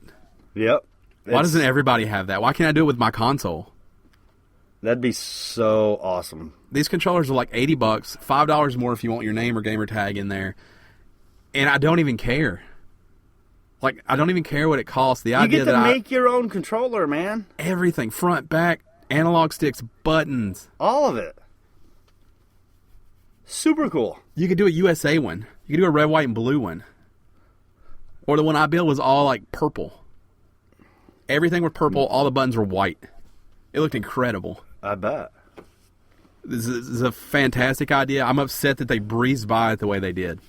Yep. Why doesn't everybody have that? Why can't I do it with my console? That'd be so awesome. These controllers are like $80, $5 more if you want your name or gamer tag in there. And I don't even care. Like, I don't even care what it costs. The idea you get to make your own controller, man. Everything. Front, back, analog sticks, buttons. All of it. Super cool. You could do a USA one. You could do a red, white, and blue one. Or the one I built was all like purple. Everything was purple. All the buttons were white. It looked incredible. I bet. This is a fantastic idea. I'm upset that they breezed by it the way they did.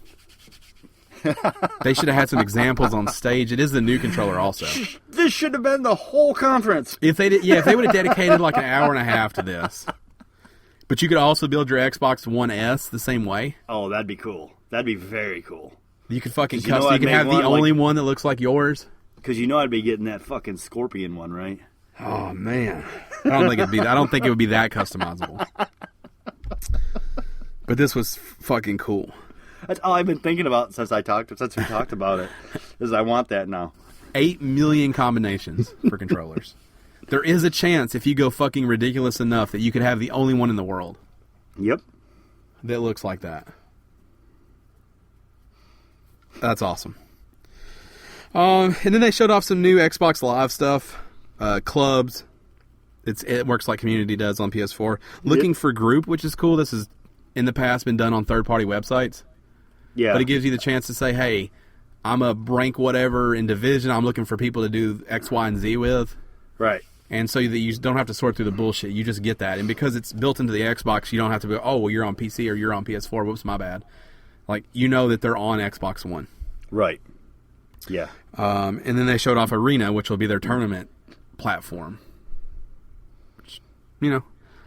They should have had some examples on stage. It is the new controller also. This should have been the whole conference. If they did, if they would have dedicated like an hour and a half to this. But you could also build your Xbox One S the same way. Oh, that'd be cool. That'd be very cool. You could fucking custom. You could have the only one that looks like yours. Because you know I'd be getting that fucking Scorpion one, right? Oh man, I don't think it would be that customizable. But this was fucking cool. That's all I've been thinking about since we talked about it. Is I want that now. 8 million combinations for controllers. There is a chance if you go fucking ridiculous enough that you could have the only one in the world. Yep. That looks like that. That's awesome. And then they showed off some new Xbox Live stuff. Clubs. It works like Community does on PS4. Looking for group, which is cool. This has in the past been done on third-party websites. Yeah. But it gives you the chance to say, hey, I'm a rank whatever in Division. I'm looking for people to do X, Y, and Z with. Right. And so that you don't have to sort through the bullshit. You just get that. And because it's built into the Xbox, you don't have to go, oh, well, you're on PC or you're on PS4. Whoops, my bad. Like, you know that they're on Xbox One. Right. Yeah. And then they showed off Arena, which will be their tournament platform. Which,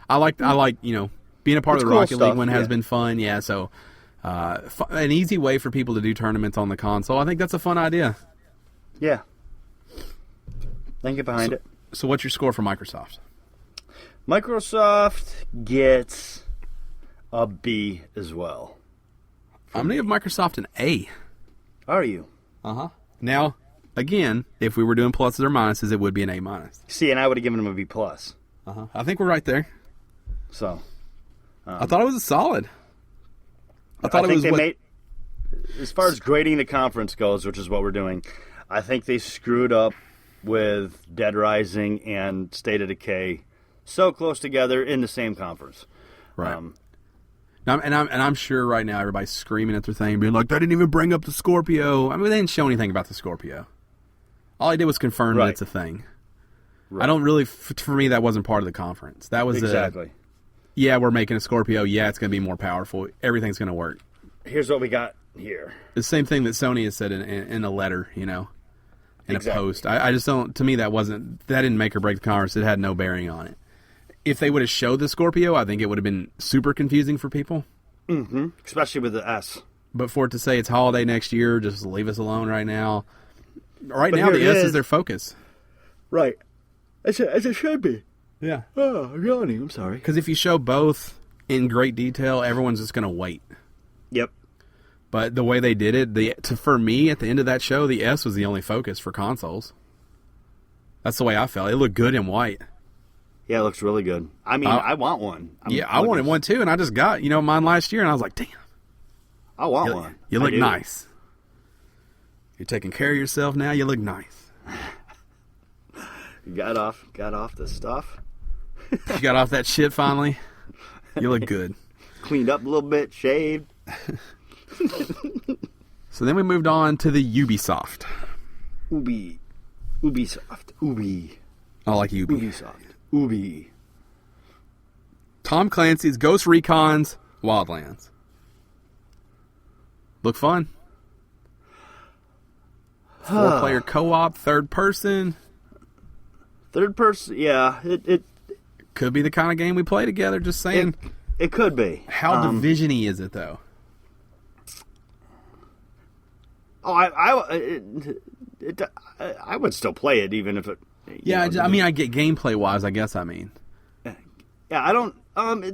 I like being a part of the Rocket League one has been fun. Yeah, so an easy way for people to do tournaments on the console. I think that's a fun idea. Yeah. Then get behind it. So what's your score for Microsoft? Microsoft gets a B as well. I'm going to give Microsoft an A. Are you? Uh-huh. Now, again, if we were doing pluses or minuses, it would be an A minus. See, and I would have given them a B plus. Uh-huh. I think we're right there. So, I thought it was a solid. as far as grading the conference goes, which is what we're doing, I think they screwed up with Dead Rising and State of Decay so close together in the same conference. Right. I'm sure right now everybody's screaming at their thing, being like, they didn't even bring up the Scorpio. I mean, they didn't show anything about the Scorpio. All they did was confirm that it's a thing. Right. I don't really, for me, that wasn't part of the conference. That was exactly. We're making a Scorpio. Yeah, it's going to be more powerful. Everything's going to work. Here's what we got here. The same thing that Sony has said in a letter, in a post. I just don't, to me, that didn't make or break the conference. It had no bearing on it. If they would have showed the Scorpio, I think it would have been super confusing for people. Mm-hmm. Especially with the S. But for it to say it's holiday next year, just leave us alone right now. Right now, the S is their focus. Right. As it should be. Yeah. Oh, I'm yawning. I'm sorry. Because if you show both in great detail, everyone's just going to wait. Yep. But the way they did it, for me, at the end of that show, the S was the only focus for consoles. That's the way I felt. It looked good in white. Yeah, it looks really good. I mean, I want one. I wanted one too, and I just got mine last year, and I was like, damn. I want one. You look nice. You're taking care of yourself now. You look nice. You got off the stuff. You got off that shit finally. You look good. cleaned up a little bit, shaved. So then we moved on to the Ubisoft. Ubisoft. I like Ubi. Ubisoft. Ubi. Tom Clancy's Ghost Recon's Wildlands. Look fun. 4-player co-op, third person. Third person, yeah. It could be the kind of game we play together, just saying. It could be. How Division-y is it, though? Oh, I would still play it, even if it... Yeah, I mean, I get gameplay-wise, I guess I mean. Yeah, I don't...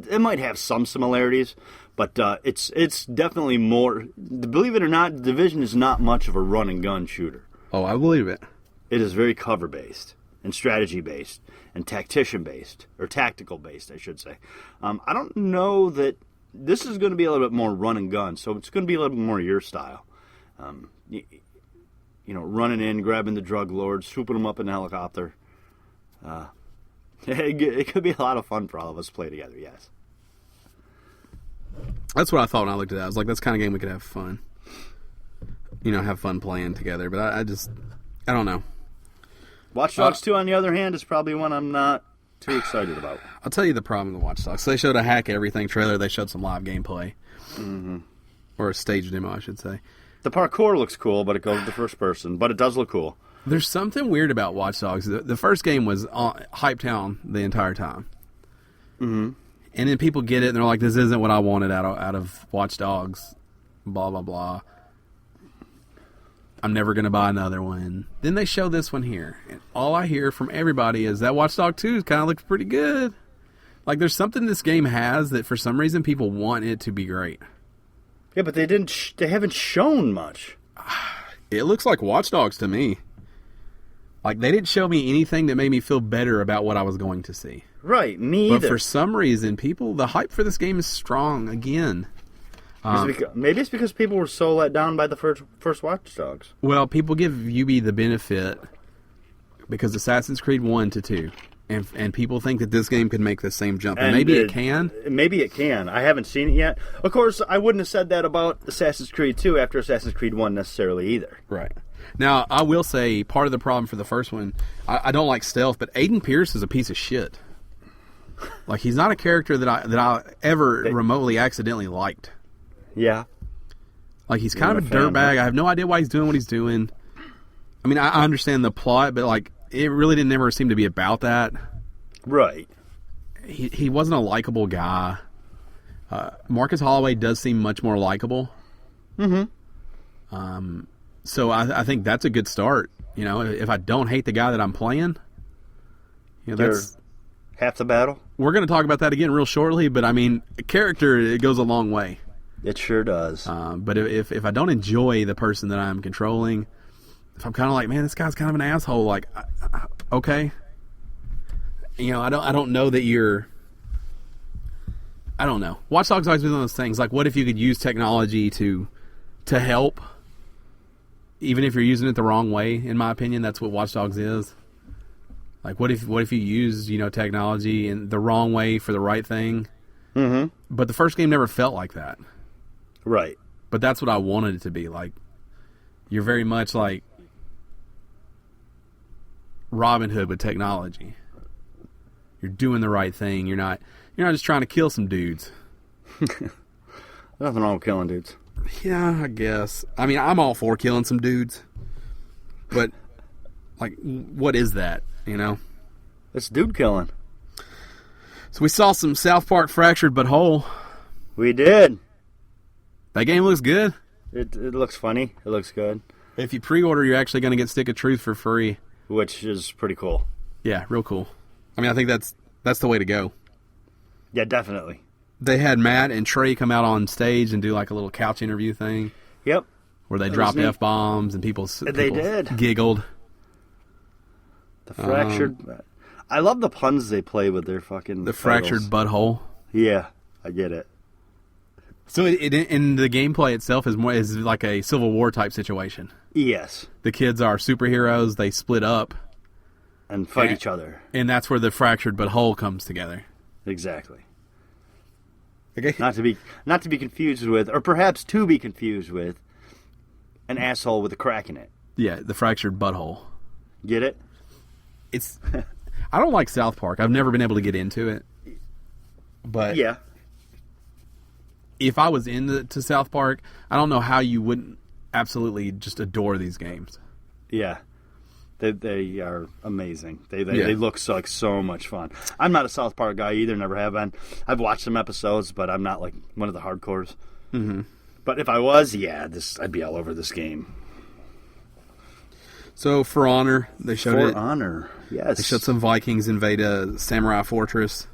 It might have some similarities, but it's definitely more... Believe it or not, Division is not much of a run-and-gun shooter. Oh, I believe it. It is very cover-based and strategy-based and tactician-based, or tactical-based, I should say. I don't know that... This is going to be a little bit more run-and-gun, so it's going to be a little bit more your style. Running in, grabbing the drug lords, swooping them up in a helicopter. It could be a lot of fun for all of us to play together, yes. That's what I thought when I looked at that. I was like, that's the kind of game we could have fun. Have fun playing together. But I don't know. Watch Dogs 2, on the other hand, is probably one I'm not too excited about. I'll tell you the problem with Watch Dogs. So they showed a Hack Everything trailer. They showed some live gameplay. Mm-hmm. Or a stage demo, I should say. The parkour looks cool, but it goes to first person. But it does look cool. There's something weird about Watch Dogs. The first game was hyped down the entire time. Mm-hmm. And then people get it, and they're like, this isn't what I wanted out of Watch Dogs. Blah, blah, blah. I'm never going to buy another one. Then they show this one here. And all I hear from everybody is that Watch Dogs 2 kind of looks pretty good. Like, there's something this game has that for some reason people want it to be great. Yeah, but they didn't. They haven't shown much. It looks like Watch Dogs to me. Like, they didn't show me anything that made me feel better about what I was going to see. Right, me either. But for some reason, the hype for this game is strong again. Maybe it's because people were so let down by the first Watch Dogs. Well, people give Ubi the benefit because Assassin's Creed 1 to 2. And people think that this game could make the same jump. And maybe it can. Maybe it can. I haven't seen it yet. Of course, I wouldn't have said that about Assassin's Creed 2 after Assassin's Creed 1 necessarily either. Right. Now, I will say part of the problem for the first one, I don't like stealth, but Aiden Pierce is a piece of shit. Like, he's not a character that I ever remotely accidentally liked. Yeah. Like, he's kind of a dirtbag. I have no idea why he's doing what he's doing. I mean, I understand the plot, but, like, it really didn't ever seem to be about that. Right. He wasn't a likable guy. Marcus Holloway does seem much more likable. Mm-hmm. So I think that's a good start. If I don't hate the guy that I'm playing, that's half the battle. We're going to talk about that again real shortly, but I mean, character, it goes a long way. It sure does. But if I don't enjoy the person that I'm controlling, if I'm kind of like, man, this guy's kind of an asshole, like, okay. I don't know that you're... I don't know. Watch Dogs always been one of those things. Like, what if you could use technology to help? Even if you're using it the wrong way, in my opinion, that's what Watch Dogs is. Like, what if you use, technology in the wrong way for the right thing? Mm-hmm. But the first game never felt like that. Right. But that's what I wanted it to be. Like, you're very much like Robin Hood with technology. You're doing the right thing. You're not just trying to kill some dudes. Nothing wrong with killing dudes. Yeah, I guess. I mean, I'm all for killing some dudes. But, like, what is that, It's dude killing. So we saw some South Park Fractured But Whole. We did. That game looks good. It looks funny. It looks good. If you pre-order, you're actually going to get Stick of Truth for free. Which is pretty cool. Yeah, real cool. I mean, I think that's the way to go. Yeah, definitely. They had Matt and Trey come out on stage and do like a little couch interview thing. Yep. Where they dropped F-bombs and people did. Giggled. The fractured... I love the puns they play with their fucking... The fractured butthole. Yeah, I get it. So in the gameplay itself is like a Civil War type situation. Yes. The kids are superheroes. They split up. And fight each other. And that's where the fractured but whole comes together. Exactly. Okay. Not to be confused with, or perhaps to be confused with, an asshole with a crack in it. Yeah, the fractured butthole. Get it? It's. I don't like South Park. I've never been able to get into it. But yeah, if I was into South Park, I don't know how you wouldn't absolutely just adore these games. Yeah. They are amazing. They look like so much fun. I'm not a South Park guy either. Never have been. I've watched some episodes, but I'm not like one of the hardcores. Mm-hmm. But if I was, I'd be all over this game. So For Honor, they showed it. For Honor, yes. They showed some Vikings invade a samurai fortress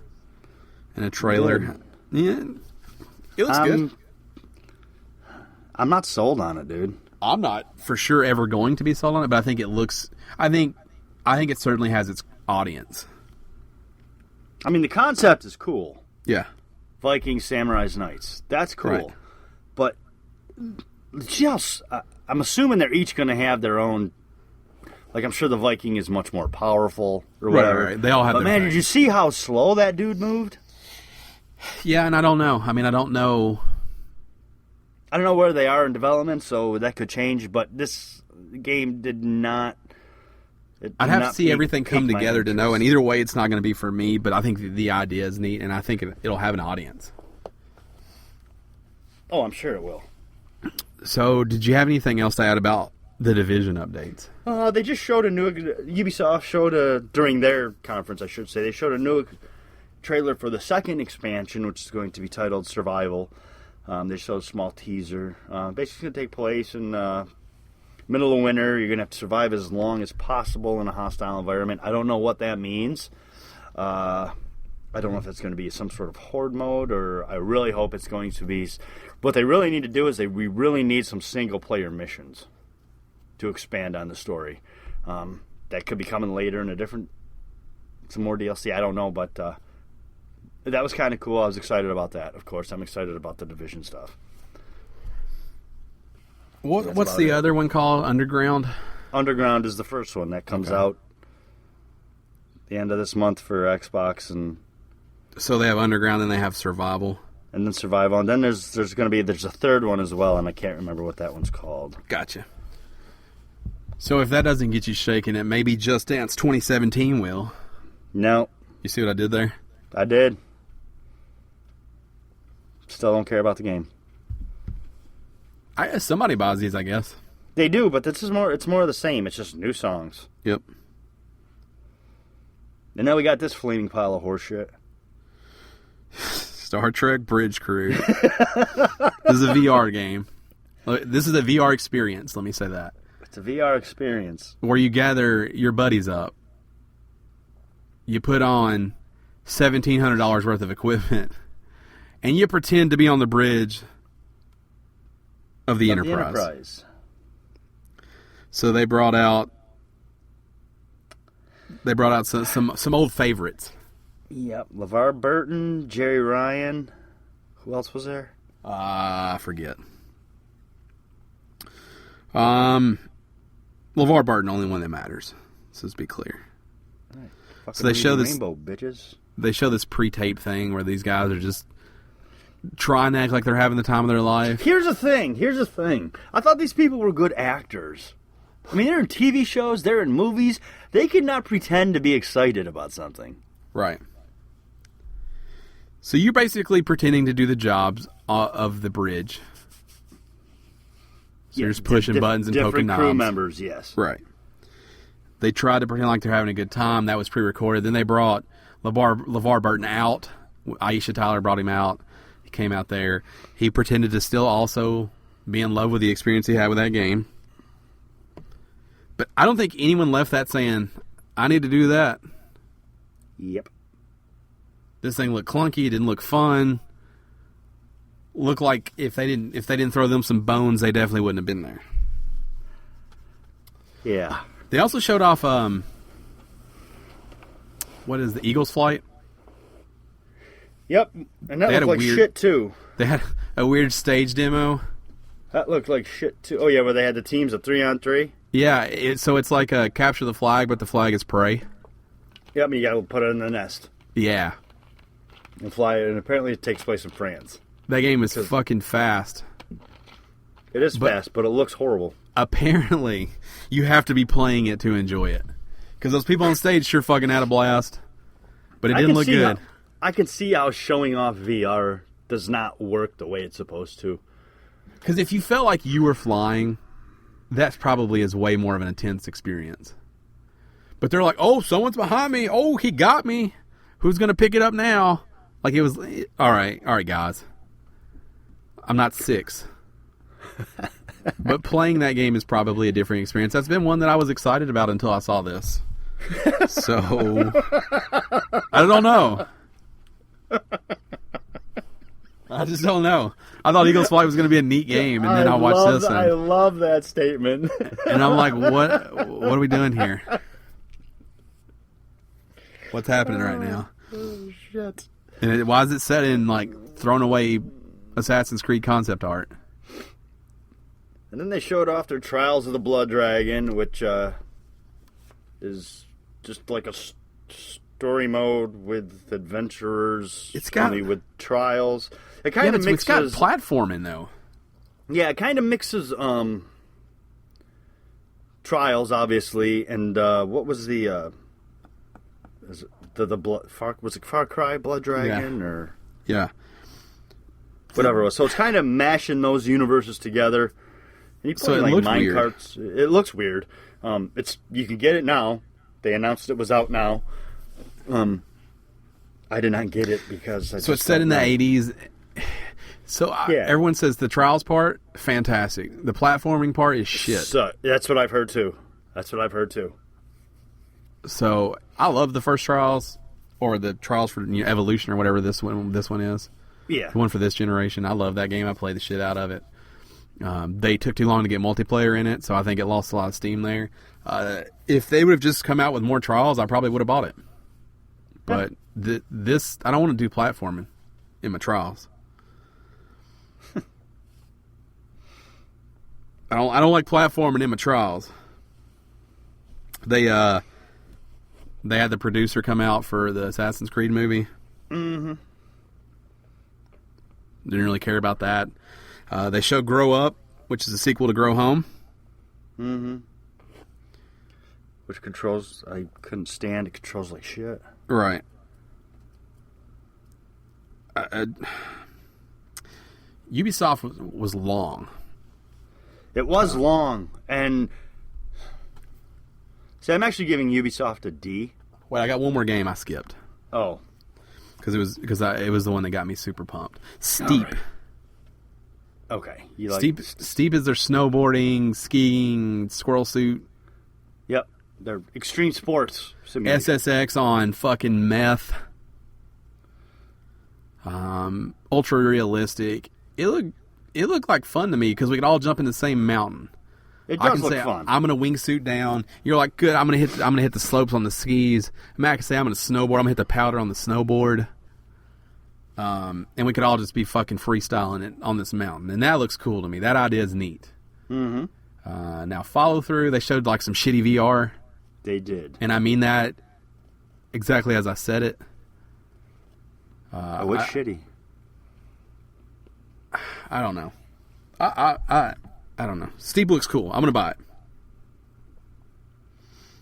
in a trailer. Good. Yeah, it looks good. I'm not sold on it, dude. I'm not for sure ever going to be sold on it, but I think it looks. I think it certainly has its audience. I mean, the concept is cool. Yeah, Vikings, samurais, knights. That's cool. Right. But just, I'm assuming they're each going to have their own. Like, I'm sure the Viking is much more powerful or whatever. Right. They all have. But their man, thing. did you see how slow that dude moved? Yeah, and I don't know. I mean, I don't know. I don't know where they are in development, so that could change. But this game did not. I'd have to see everything come together to know. And either way, it's not going to be for me. But I think the idea is neat, and I think it'll have an audience. Oh, I'm sure it will. So, did you have anything else to add about the Division updates? They just showed a new. Ubisoft showed during their conference, I should say, they showed a new trailer for the second expansion, which is going to be titled Survival. They showed a small teaser. Basically, going to take place in middle of winter. You're going to have to survive as long as possible in a hostile environment. I don't know what that means. I don't know if it's going to be some sort of horde mode, or I really hope it's going to be. What they really need to do is we really need some single-player missions to expand on the story. That could be coming later in some more DLC. I don't know, but that was kind of cool. I was excited about that. Of course, I'm excited about the Division stuff. What's the other one called? Underground? Underground is the first one that comes out the end of this month for Xbox, and so they have Underground and they have Survival. And then Survival, and then there's going to be a third one as well, and I can't remember what that one's called. Gotcha. So if that doesn't get you shaking, it maybe Just Dance 2017 will. No. You see what I did there? I did. Still don't care about the game. Somebody buys these, I guess. They do, but it's more of the same. It's just new songs. Yep. And now we got this flaming pile of horseshit. Star Trek Bridge Crew. This is a VR game. This is a VR experience, let me say that. It's a VR experience. Where you gather your buddies up. You put on $1,700 worth of equipment. And you pretend to be on the bridge of the Enterprise. So they brought out some old favorites. Yep. LeVar Burton, Jerry Ryan. Who else was there? I forget. LeVar Burton, only one that matters. So let's be clear. Right. So they show this rainbow, bitches. They show this pre-tape thing where these guys are just trying to act like they're having the time of their life. Here's the thing. I thought these people were good actors. I mean, they're in TV shows, they're in movies. They could not pretend to be excited about something. Right. So you're basically pretending to do the jobs of the bridge. So you're just pushing buttons and poking knobs. Different crew members, yes. Right. They tried to pretend like they're having a good time. That was pre-recorded. Then they brought LeVar Burton out. Aisha Tyler brought him out. He came out there. He pretended to still also be in love with the experience he had with that game. But I don't think anyone left that saying, I need to do that. Yep. This thing looked clunky. It didn't look fun. Looked like if they didn't throw them some bones, they definitely wouldn't have been there. Yeah. They also showed off what is the Eagle's Flight? Yep. And that looked like shit too. They had a weird stage demo. That looked like shit too. Oh yeah, where they had the teams of 3-on-3. Yeah, so it's like a capture the flag, but the flag is prey. Yep, you gotta put it in the nest. Yeah. And fly, and apparently it takes place in France. That game is fucking fast. It is fast, but it looks horrible. Apparently, you have to be playing it to enjoy it. Because those people on stage sure fucking had a blast. But it didn't look good. I can see how showing off VR does not work the way it's supposed to. Because if you felt like you were flying, that probably is way more of an intense experience. But they're like, oh, someone's behind me. Oh, he got me. Who's going to pick it up now? Like it was, all right, guys. I'm not 6. But playing that game is probably a different experience. That's been one that I was excited about until I saw this. So, I don't know. I just don't know. I thought Eagles Flight was going to be a neat game, and then I watched this. I love that statement. And I'm like, what are we doing here? What's happening right now? Oh, shit. And why is it set in, like, thrown away Assassin's Creed concept art? And then they showed off their Trials of the Blood Dragon, which is just like a story mode with adventurers, only with trials. It kind of mixes. It's got platforming though. Yeah, it kind of mixes trials, obviously, and what was the blood? Was it Far Cry Blood Dragon or whatever it was? So it's kind of mashing those universes together. And you play like mine carts. It looks weird. You can get it now. They announced it was out now. I did not get it because it's set in the 80s. So everyone says the trials part fantastic. The platforming part is shit. So that's what I've heard too. So I love the first trials or the trials for Evolution or whatever this one is. Yeah, the one for this generation. I love that game. I played the shit out of it. They took too long to get multiplayer in it, so I think it lost a lot of steam there. If they would have just come out with more trials, I probably would have bought it. But this, I don't want to do platforming in my trials. I don't like platforming in my trials. They had the producer come out for the Assassin's Creed movie. Mm-hmm. Didn't really care about that. They showed Grow Up, which is a sequel to Grow Home. Mm-hmm. Which I couldn't stand. It controls like shit. Right. Ubisoft was long. It was long, and see, I'm actually giving Ubisoft a D. Wait, I got one more game I skipped. Oh, because it was the one that got me super pumped. Steep. Right. Okay, Steep is their snowboarding, skiing, squirrel suit. Yep, they're extreme sports simulation. SSX on fucking meth. Ultra realistic. It looked like fun to me because we could all jump in the same mountain. It does look fun. I'm gonna wingsuit down. You're like, good. I'm gonna hit the slopes on the skis. Matt can say I'm gonna snowboard. I'm gonna hit the powder on the snowboard. And we could all just be fucking freestyling it on this mountain, and that looks cool to me. That idea is neat. Mm-hmm. Now follow through. They showed like some shitty VR. They did, and I mean that exactly as I said it. What's shitty? I don't know. I don't know. Steep looks cool. I'm gonna buy it.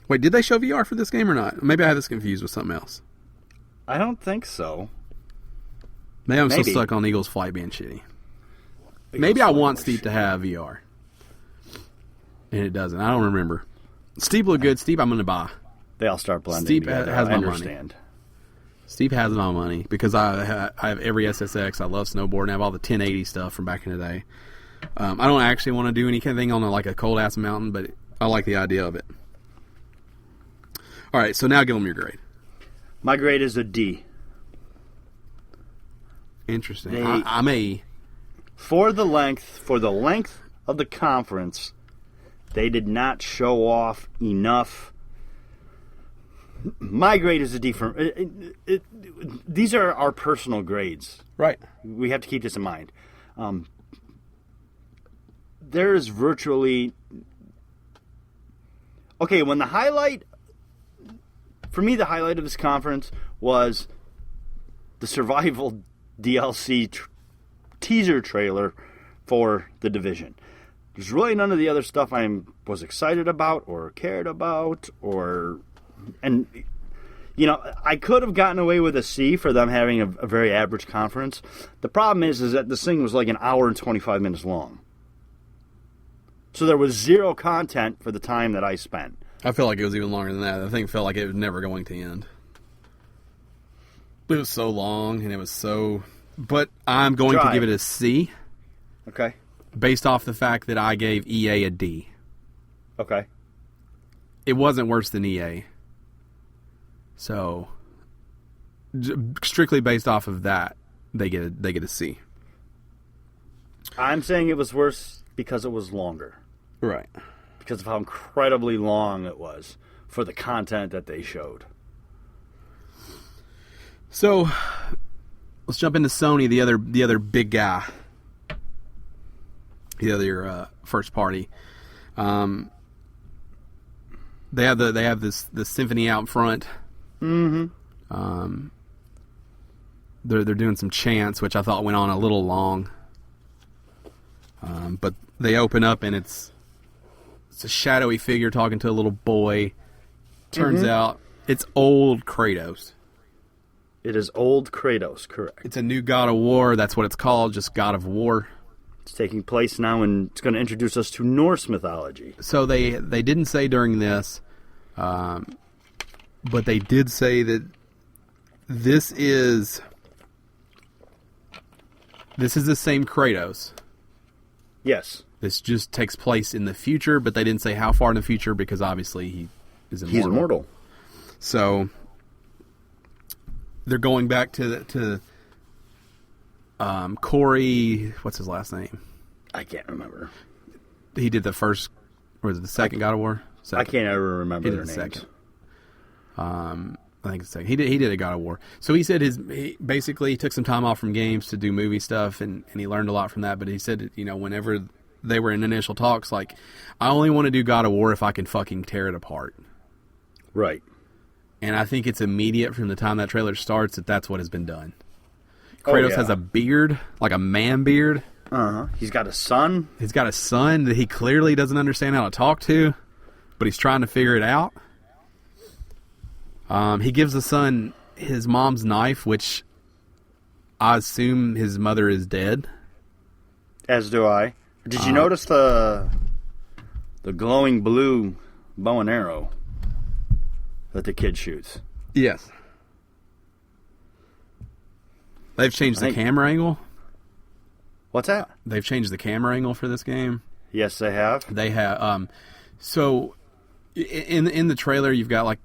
Wait, did they show VR for this game or not? Maybe I have this confused with something else. I don't think so. Maybe I'm so stuck on Eagles Flight being shitty. Maybe I want Steep to have VR. And it doesn't. I don't remember. Steep look good. Steep I'm going to buy. They all start blending Steep together. has I my understand. Money. Steep has my money because I have every SSX. I love snowboarding. I have all the 1080 stuff from back in the day. I don't actually want to do anything on a cold-ass mountain, but I like the idea of it. All right, so now give them your grade. My grade is a D. Interesting. I'm a... For the length of the conference, they did not show off enough. My grade is a D. These are our personal grades. Right. We have to keep this in mind. There is virtually... Okay, when the highlight... For me, the highlight of this conference was the survival DLC teaser trailer for The Division. There's really none of the other stuff I was excited about or cared about and you know, I could have gotten away with a C for them having a very average conference. The problem is that this thing was like an hour and 25 minutes long. So there was zero content for the time that I spent. I feel like it was even longer than that. The thing felt like it was never going to end. It was so long, and it was so... But I'm going to give it a C. Okay. Based off the fact that I gave EA a D. Okay. It wasn't worse than EA. So, strictly based off of that, they get a C. I'm saying it was worse because it was longer. Right. Because of how incredibly long it was for the content that they showed. So, let's jump into Sony, the other big guy. The other first party. They have the Symphony out front. Mm-hmm. They're doing some chants, which I thought went on a little long. But they open up and it's a shadowy figure talking to a little boy. Turns out it's old Kratos. It is old Kratos, correct. It's a new God of War. That's what it's called, just God of War. It's taking place now, and it's going to introduce us to Norse mythology. So they didn't say during this, but they did say that this is the same Kratos. Yes. This just takes place in the future, but they didn't say how far in the future because obviously he is immortal. He's immortal. So they're going back to Corey. What's his last name? I can't remember. He did the first, or was it the second God of War? Second. I can't ever remember their names. Second. I think it's second. He did a God of War. So he said he basically took some time off from games to do movie stuff, and he learned a lot from that. But he said, you know, whenever they were in initial talks, like, I only want to do God of War if I can fucking tear it apart. Right. And I think it's immediate from the time that trailer starts that that's what has been done. Kratos has a beard, like a man beard. Uh-huh. He's got a son. He's got a son that he clearly doesn't understand how to talk to, but he's trying to figure it out. He gives the son his mom's knife, which I assume his mother is dead. As do I. Did you notice the glowing blue bow and arrow that the kid shoots? Yes. They've changed the camera angle. What's that? They've changed the camera angle for this game. Yes, they have. They have. So, in the trailer, you've got like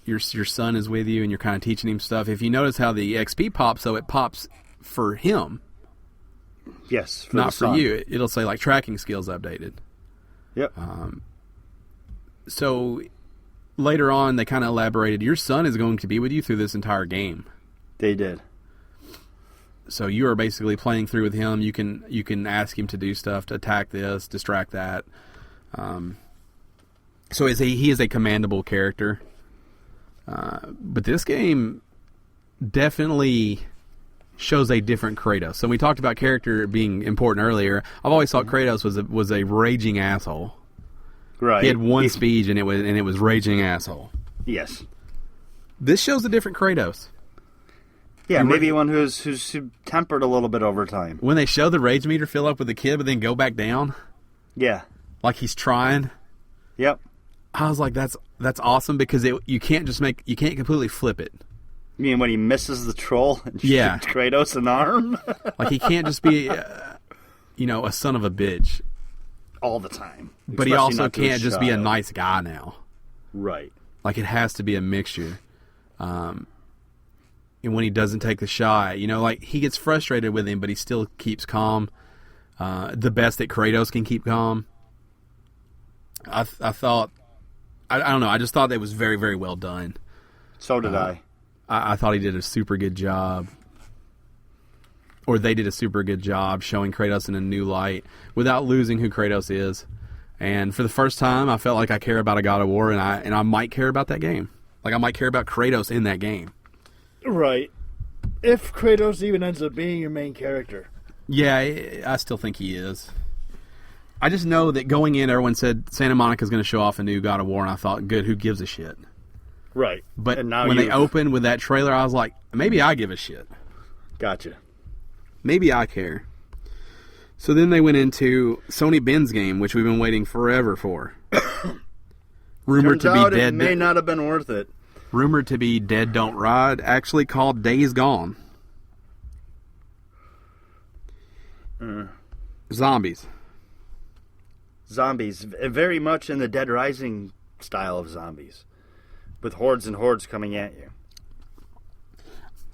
your son is with you, and you're kind of teaching him stuff. If you notice how the XP pops, so it pops for him. Yes, for not for you. It'll say like tracking skills updated. Yep. So later on, they kind of elaborated. Your son is going to be with you through this entire game. They did. So you are basically playing through with him. You can ask him to do stuff, to attack this, distract that. So he is a commandable character. But this game definitely shows a different Kratos. So we talked about character being important earlier. I've always thought Kratos was a raging asshole. Right. He had one speech and it was raging asshole. Yes. This shows a different Kratos. Yeah, maybe one who's tempered a little bit over time. When they show the rage meter fill up with the kid, but then go back down. Yeah. Like he's trying. Yep. I was like, that's awesome because you can't completely flip it. You mean when he misses the troll and shoots Kratos an arm? Like he can't just be, a son of a bitch all the time. But he also can't just be a nice guy now. Right. Like it has to be a mixture. And when he doesn't take the shot, like he gets frustrated with him, but he still keeps calm. The best that Kratos can keep calm. I thought, I don't know, I just thought that was very, very well done. So did I. I thought he did a super good job. Or they did a super good job showing Kratos in a new light without losing who Kratos is. And for the first time, I felt like I care about a God of War, and I might care about that game. Like I might care about Kratos in that game. Right. If Kratos even ends up being your main character. Yeah, I still think he is. I just know that going in, everyone said Santa Monica's going to show off a new God of War, and I thought, good, who gives a shit? Right. But and now when they opened with that trailer, I was like, maybe I give a shit. Gotcha. Maybe I care. So then they went into Sony Ben's game, which we've been waiting forever for. Rumored Turns to out be dead. It may not have been worth it. Rumored to be Dead Don't Ride, actually called Days Gone. Zombies. Zombies. Very much in the Dead Rising style of zombies. With hordes and hordes coming at you.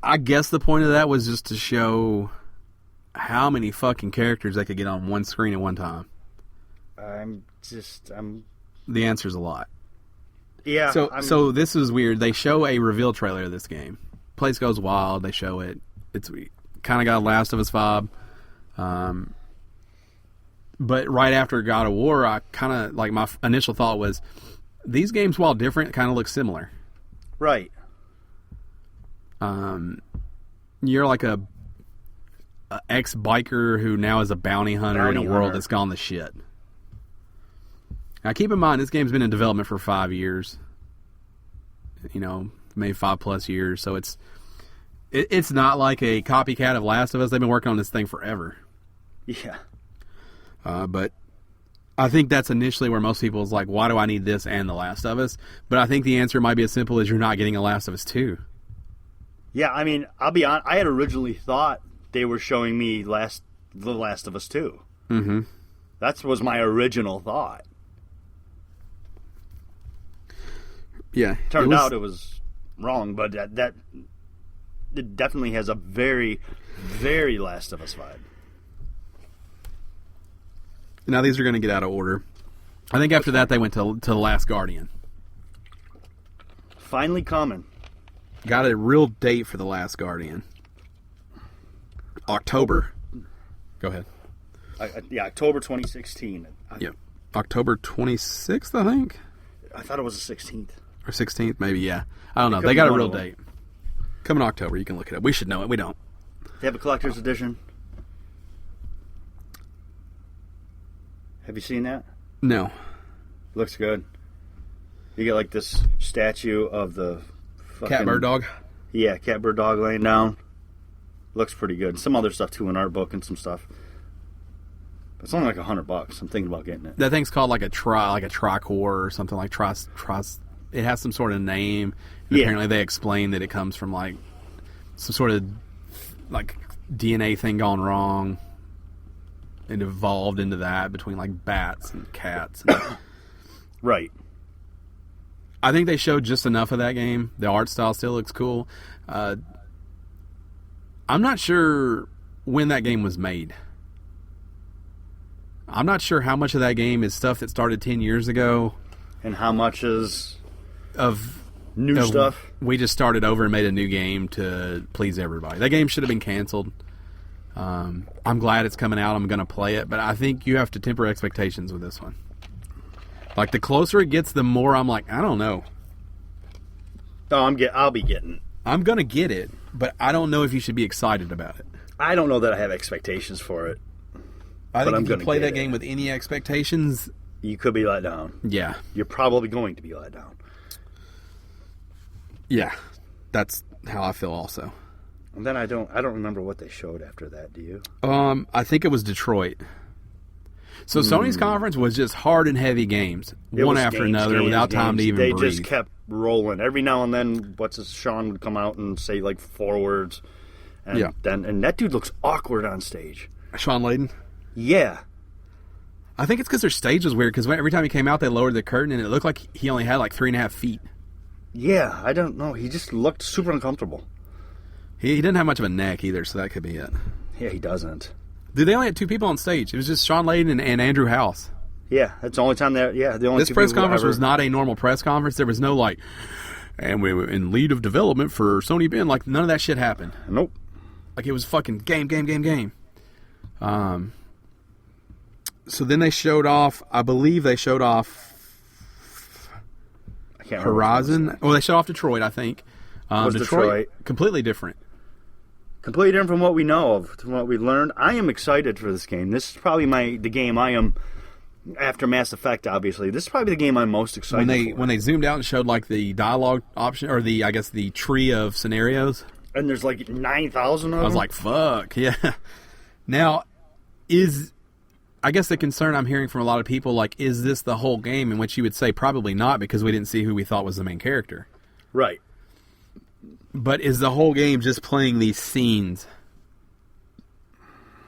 I guess the point of that was just to show how many fucking characters they could get on one screen at one time. The answer's a lot. Yeah. So this is weird. They show a reveal trailer of this game. Place goes wild. They show it. It's kind of got a Last of Us vibe. But right after God of War, I kind of, like, my initial thought was, these games, while different, kind of look similar. Right. You're like a ex-biker who now is a bounty hunter in a world that's gone to shit. Now, keep in mind, this game's been in development for 5 years. You know, maybe 5+ years. So it's not like a copycat of Last of Us. They've been working on this thing forever. Yeah. But I think that's initially where most people is like, why do I need this and The Last of Us? But I think the answer might be as simple as you're not getting a Last of Us 2. Yeah, I mean, I'll be honest. I had originally thought they were showing me The Last of Us 2. Mm-hmm. That was my original thought. Yeah. Turned out it was wrong, but that it definitely has a very, very Last of Us vibe. Now these are going to get out of order. I think after that they went to The Last Guardian. Finally coming. Got a real date for The Last Guardian. October. Go ahead. October 2016. Yeah. October 26th, I think? I thought it was the 16th. Or 16th, maybe, yeah. I don't know. They got a real date. Coming October, you can look it up. We should know it. We don't. They have a collector's edition. Have you seen that? No. Looks good. You get like this statue of the fucking... Cat bird dog? Yeah, cat bird dog laying down. Looks pretty good. Some other stuff too, an art book and some stuff. It's only like $100. I'm thinking about getting it. That thing's called like a tricor or something like it has some sort of name. And apparently they explain that it comes from like some sort of like DNA thing gone wrong. It evolved into that between like bats and cats. Right. I think they showed just enough of that game. The art style still looks cool. I'm not sure when that game was made. I'm not sure how much of that game is stuff that started 10 years ago. And how much is of new stuff? We just started over and made a new game to please everybody. That game should have been canceled. I'm glad it's coming out. I'm going to play it. But I think you have to temper expectations with this one. Like, the closer it gets, the more I'm like, I don't know. Oh, I'll be getting it. I'm going to get it, but I don't know if you should be excited about it. I don't know that I have expectations for it. I think if you play that game with any expectations, you could be let down. Yeah. You're probably going to be let down. Yeah. That's how I feel also. And then I don't remember what they showed after that, do you? I think it was Detroit. So Sony's conference was just hard and heavy games, one after another, without time to even breathe. They just kept rolling. Every now and then, Sean would come out and say like 4 words, and and that dude looks awkward on stage. Sean Layden? Yeah. I think it's because their stage was weird, because every time he came out, they lowered the curtain, and it looked like he only had like 3.5 feet. Yeah, I don't know. He just looked super uncomfortable. He didn't have much of a neck either, so that could be it. Yeah, he doesn't. Dude, they only had 2 people on stage. It was just Sean Layden and Andrew House. Yeah, that's the only time the only This press conference was not a normal press conference. There was no like, and we were in lead of development for Sony Ben. Like, none of that shit happened. Nope. Like, it was fucking game. So then they showed off, I believe they showed off I can't Horizon. Well, they showed off Detroit, I think. Was Detroit completely different. completely different from what we know of, from what we learned. I am excited for this game. This is probably the game I am, after Mass Effect, obviously. This is probably the game I'm most excited for. When they zoomed out and showed like the dialogue option, or the tree of scenarios. And there's like 9,000 of them. I was like, fuck, yeah. Now, I guess the concern I'm hearing from a lot of people, like, is this the whole game? In which you would say probably not, because we didn't see who we thought was the main character. Right. But is the whole game just playing these scenes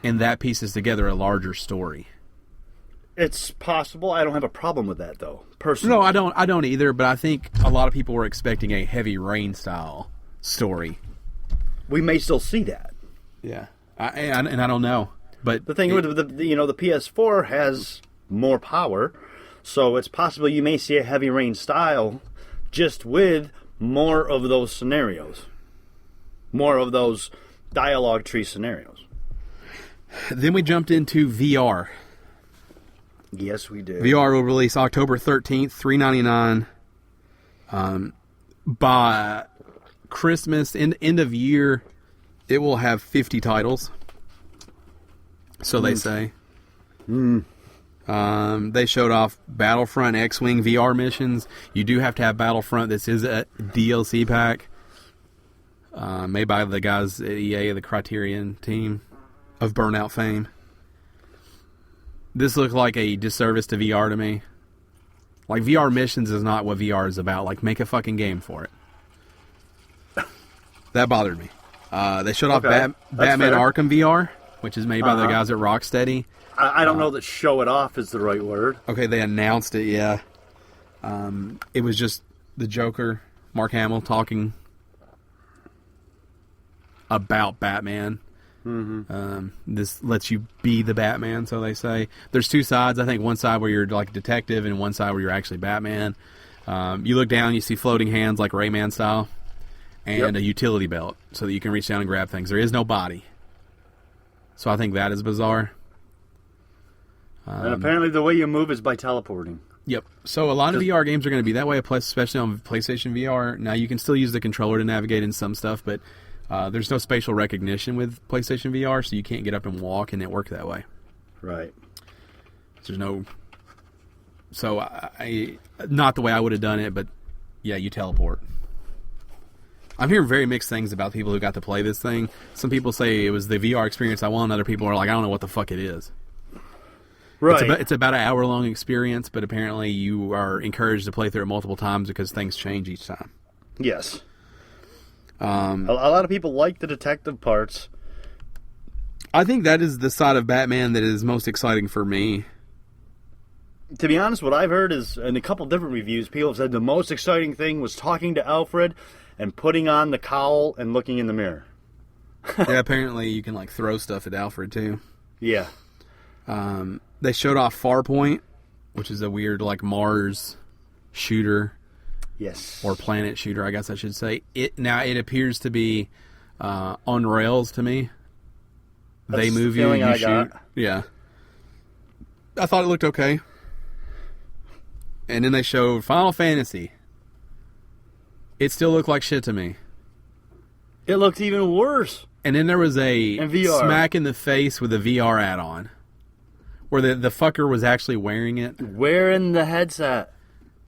and that pieces together a larger story? It's possible. I don't have a problem with that, though, personally. No, I don't either, but I think a lot of people were expecting a Heavy Rain style story. We may still see that. Yeah. And I don't know. But the thing with the PS4 has more power, so it's possible you may see a Heavy Rain style just with more of those scenarios. More of those dialogue tree scenarios. Then we jumped into VR. Yes, we did. VR will release October 13th, $3.99. By Christmas, end of year, it will have 50 titles. So they say. They showed off Battlefront X-Wing VR missions. You do have to have Battlefront. This is a DLC pack. Made by the guys at EA, the Criterion team of Burnout fame. This looked like a disservice to VR to me. Like, VR missions is not what VR is about. Like, make a fucking game for it. That bothered me. They showed off Batman Arkham VR, which is made by the guys at Rocksteady. I don't know that show it off is the right word. Okay, they announced it, yeah. It was just the Joker, Mark Hamill, talking about Batman. This lets you be the Batman, so they say. There's two sides. I think one side where you're like a detective and one side where you're actually Batman. You look down, you see floating hands like Rayman style, and a utility belt so that you can reach down and grab things. There is no body. So I think that is bizarre. And apparently the way you move is by teleporting. Yep. So a lot of VR games are going to be that way, especially on PlayStation VR. Now, you can still use the controller to navigate in some stuff, but there's no spatial recognition with PlayStation VR, so you can't get up and walk and it work that way. Right. There's no... So, not the way I would have done it, but yeah, you teleport. I'm hearing very mixed things about people who got to play this thing. Some people say it was the VR experience I want. Other people are like, I don't know what the fuck it is. Right. It's about an hour-long experience, but apparently you are encouraged to play through it multiple times because things change each time. Yes. A lot of people like the detective parts. I think that is the side of Batman that is most exciting for me. To be honest, what I've heard is, in a couple different reviews, people have said the most exciting thing was talking to Alfred and putting on the cowl and looking in the mirror. Yeah, apparently you can like throw stuff at Alfred too. Yeah. They showed off Farpoint, which is a weird like Mars shooter. Yes. Or planet shooter, I guess I should say. It appears to be on rails to me. That's they move the you, feeling you I shoot. got. Yeah. I thought it looked okay. And then they showed Final Fantasy. It still looked like shit to me. It looked even worse. And then there was a smack in the face with a VR add-on. Where the fucker was actually wearing it. Wearing the headset.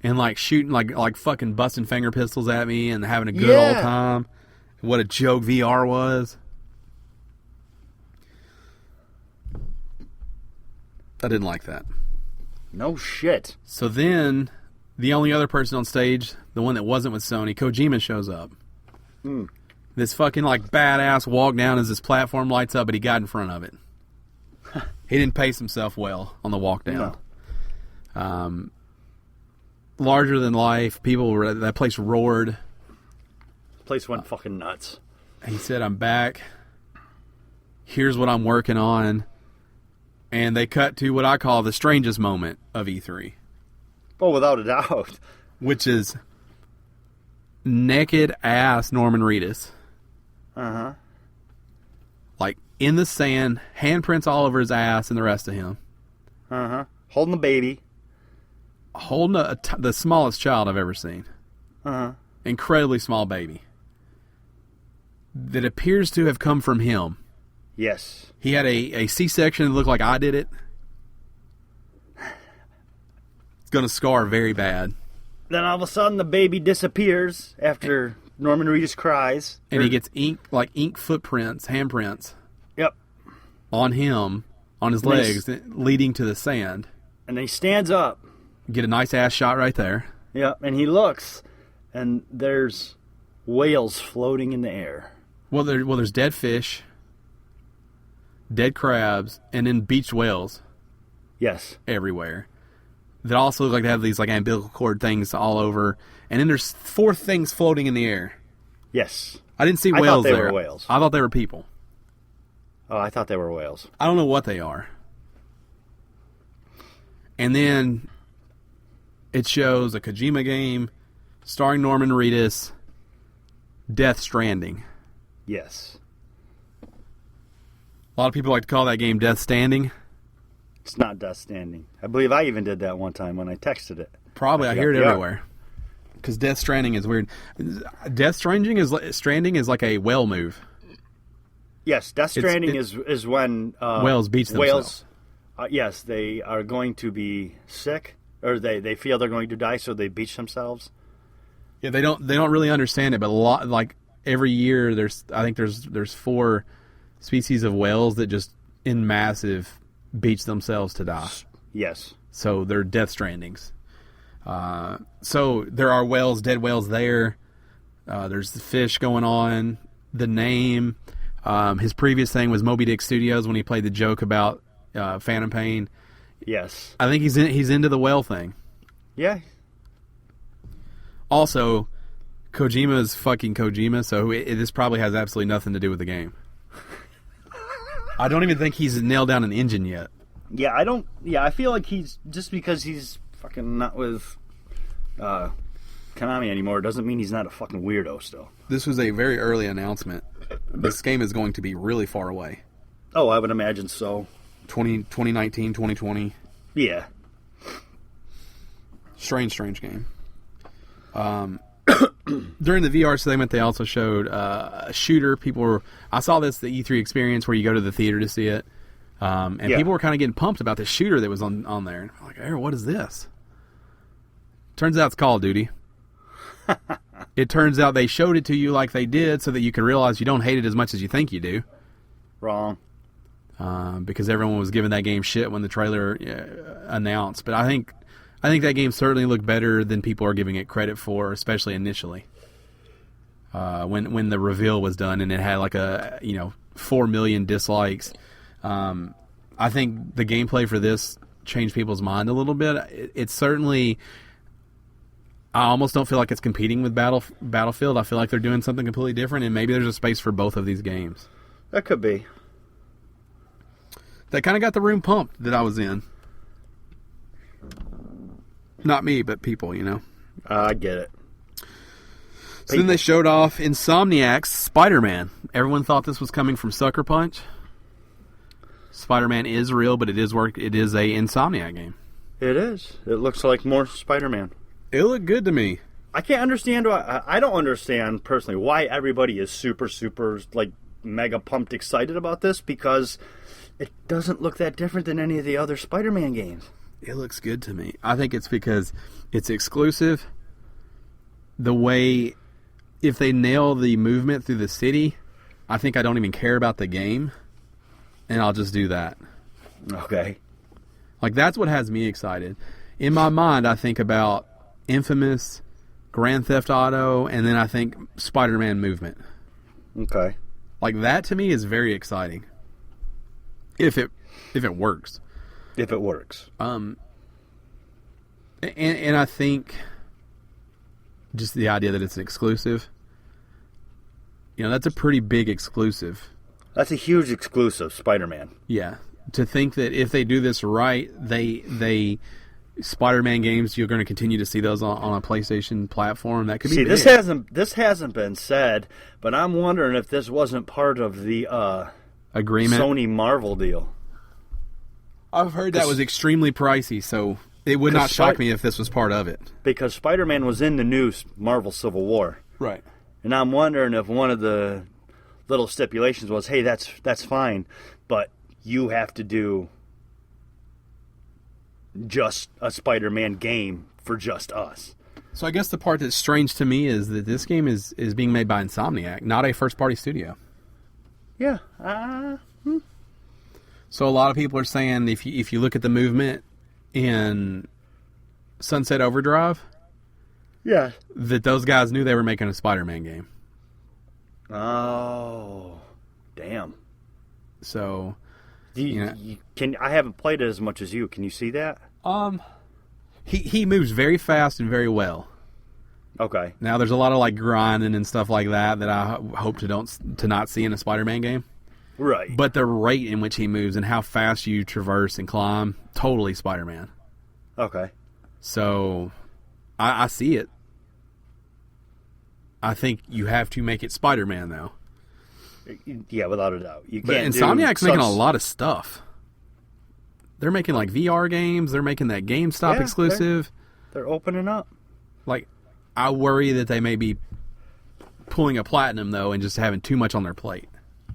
And like shooting, like fucking busting finger pistols at me and having a good old time. What a joke VR was. I didn't like that. No shit. So then, the only other person on stage, the one that wasn't with Sony, Kojima shows up. This fucking like badass walk down as this platform lights up, but he got in front of it. He didn't pace himself well on the walk down. No. Larger than life. That place roared. The place went fucking nuts. He said, I'm back. Here's what I'm working on. And they cut to what I call the strangest moment of E3. Oh, without a doubt. Which is naked ass Norman Reedus. Uh-huh. Like, in the sand, handprints all over his ass and the rest of him. Uh-huh. Holding the baby. Holding the smallest child I've ever seen. Uh-huh. Incredibly small baby. that appears to have come from him. Yes. He had a C-section that looked like I did it. It's going to scar very bad. Then all of a sudden the baby disappears after Norman Reedus cries. And he gets ink footprints, handprints. Yep. On him, on his legs, leading to the sand. And then he stands up. Get a nice ass shot right there. Yep, and he looks, and there's whales floating in the air. Well, there's dead fish, dead crabs, and then beached whales. Yes. Everywhere. That also look like they have these like umbilical cord things all over. And then there's 4 things floating in the air. Yes. I didn't see whales I thought they there. were whales. I thought they were people. Oh, I thought they were whales. I don't know what they are. And then it shows a Kojima game starring Norman Reedus, Death Stranding. Yes. A lot of people like to call that game Death Standing. It's not Death Standing. I believe I even did that one time when I texted it. Probably. I hear it everywhere. Because Death Stranding is weird. Death Stranding is like a whale move. Yes, Death Stranding is when whales beach themselves. Yes, they are going to be sick, or they feel they're going to die, so they beach themselves. Yeah, they don't really understand it, but a lot, like every year there's 4 species of whales that just in massive beach themselves to die. Yes. So they're Death Strandings. So there are whales, dead whales there. There's the fish going on. The name. His previous thing was Moby Dick Studios when he played the joke about Phantom Pain. Yes. I think he's into the whale thing. Yeah. Also, Kojima's fucking Kojima, so this probably has absolutely nothing to do with the game. I don't even think he's nailed down an engine yet. Yeah, I feel like he's just because he's fucking not with Konami anymore doesn't mean he's not a fucking weirdo still. This was a very early announcement. This game is going to be really far away. Oh, I would imagine so. 2019, 2020. Yeah. Strange game. During the VR segment, they also showed a shooter. I saw this, the E3 experience where you go to the theater to see it. People were kind of getting pumped about the shooter that was on there. I'm like, hey, what is this? Turns out it's Call of Duty. It turns out they showed it to you like they did so that you can realize you don't hate it as much as you think you do. Wrong. Because everyone was giving that game shit when the trailer announced. But I think that game certainly looked better than people are giving it credit for, especially initially. When the reveal was done and it had like 4 million dislikes. I think the gameplay for this changed people's mind a little bit. It's certainly... I almost don't feel like it's competing with Battlefield. I feel like they're doing something completely different, and maybe there's a space for both of these games. That could be. That kind of got the room pumped that I was in. Not me, but people, you know. I get it. So then they showed off Insomniac's Spider-Man. Everyone thought this was coming from Sucker Punch. Spider-Man is real, but it is a Insomniac game. It is. It looks like more Spider-Man. It looked good to me. I can't understand why. I don't understand personally why everybody is super like mega pumped excited about this, because it doesn't look that different than any of the other Spider-Man games. It looks good to me. I think it's because it's exclusive. The way, if they nail the movement through the city, I think I don't even care about the game, and I'll just do that. Okay. Like, that's what has me excited. In my mind, I think about Infamous, Grand Theft Auto, and then I think Spider-Man movement. Okay. Like, that to me is very exciting. If it works. If it works. And I think just the idea that it's an exclusive, that's a pretty big exclusive. That's a huge exclusive, Spider-Man. Yeah. To think that if they do this right, they Spider-Man games, you're going to continue to see those on a PlayStation platform. That could be big. This hasn't been said, but I'm wondering if this wasn't part of the agreement, Sony Marvel deal. I've heard that was extremely pricey, so it would not shock me if this was part of it. Because Spider-Man was in the new Marvel Civil War. Right. And I'm wondering if one of the little stipulations was, hey, that's fine, but you have to do just a Spider-Man game for just us. So I guess the part that's strange to me is that this game is being made by Insomniac, not a first-party studio. Yeah. So a lot of people are saying if you look at the movement in Sunset Overdrive, Yeah. that those guys knew they were making a Spider-Man game. Oh, damn. So, I haven't played it as much as you. Can you see that? he moves very fast and very well. Okay. Now there's a lot of like grinding and stuff like that I hope to not see in a Spider-Man game. Right. But the rate in which he moves and how fast you traverse and climb, totally Spider-Man. Okay. So, I see it. I think you have to make it Spider-Man, though. Yeah, without a doubt. You But can't. Insomniac's making a lot of stuff. They're making like VR games. They're making that GameStop exclusive. They're opening up. Like, I worry that they may be pulling a Platinum, though, and just having too much on their plate.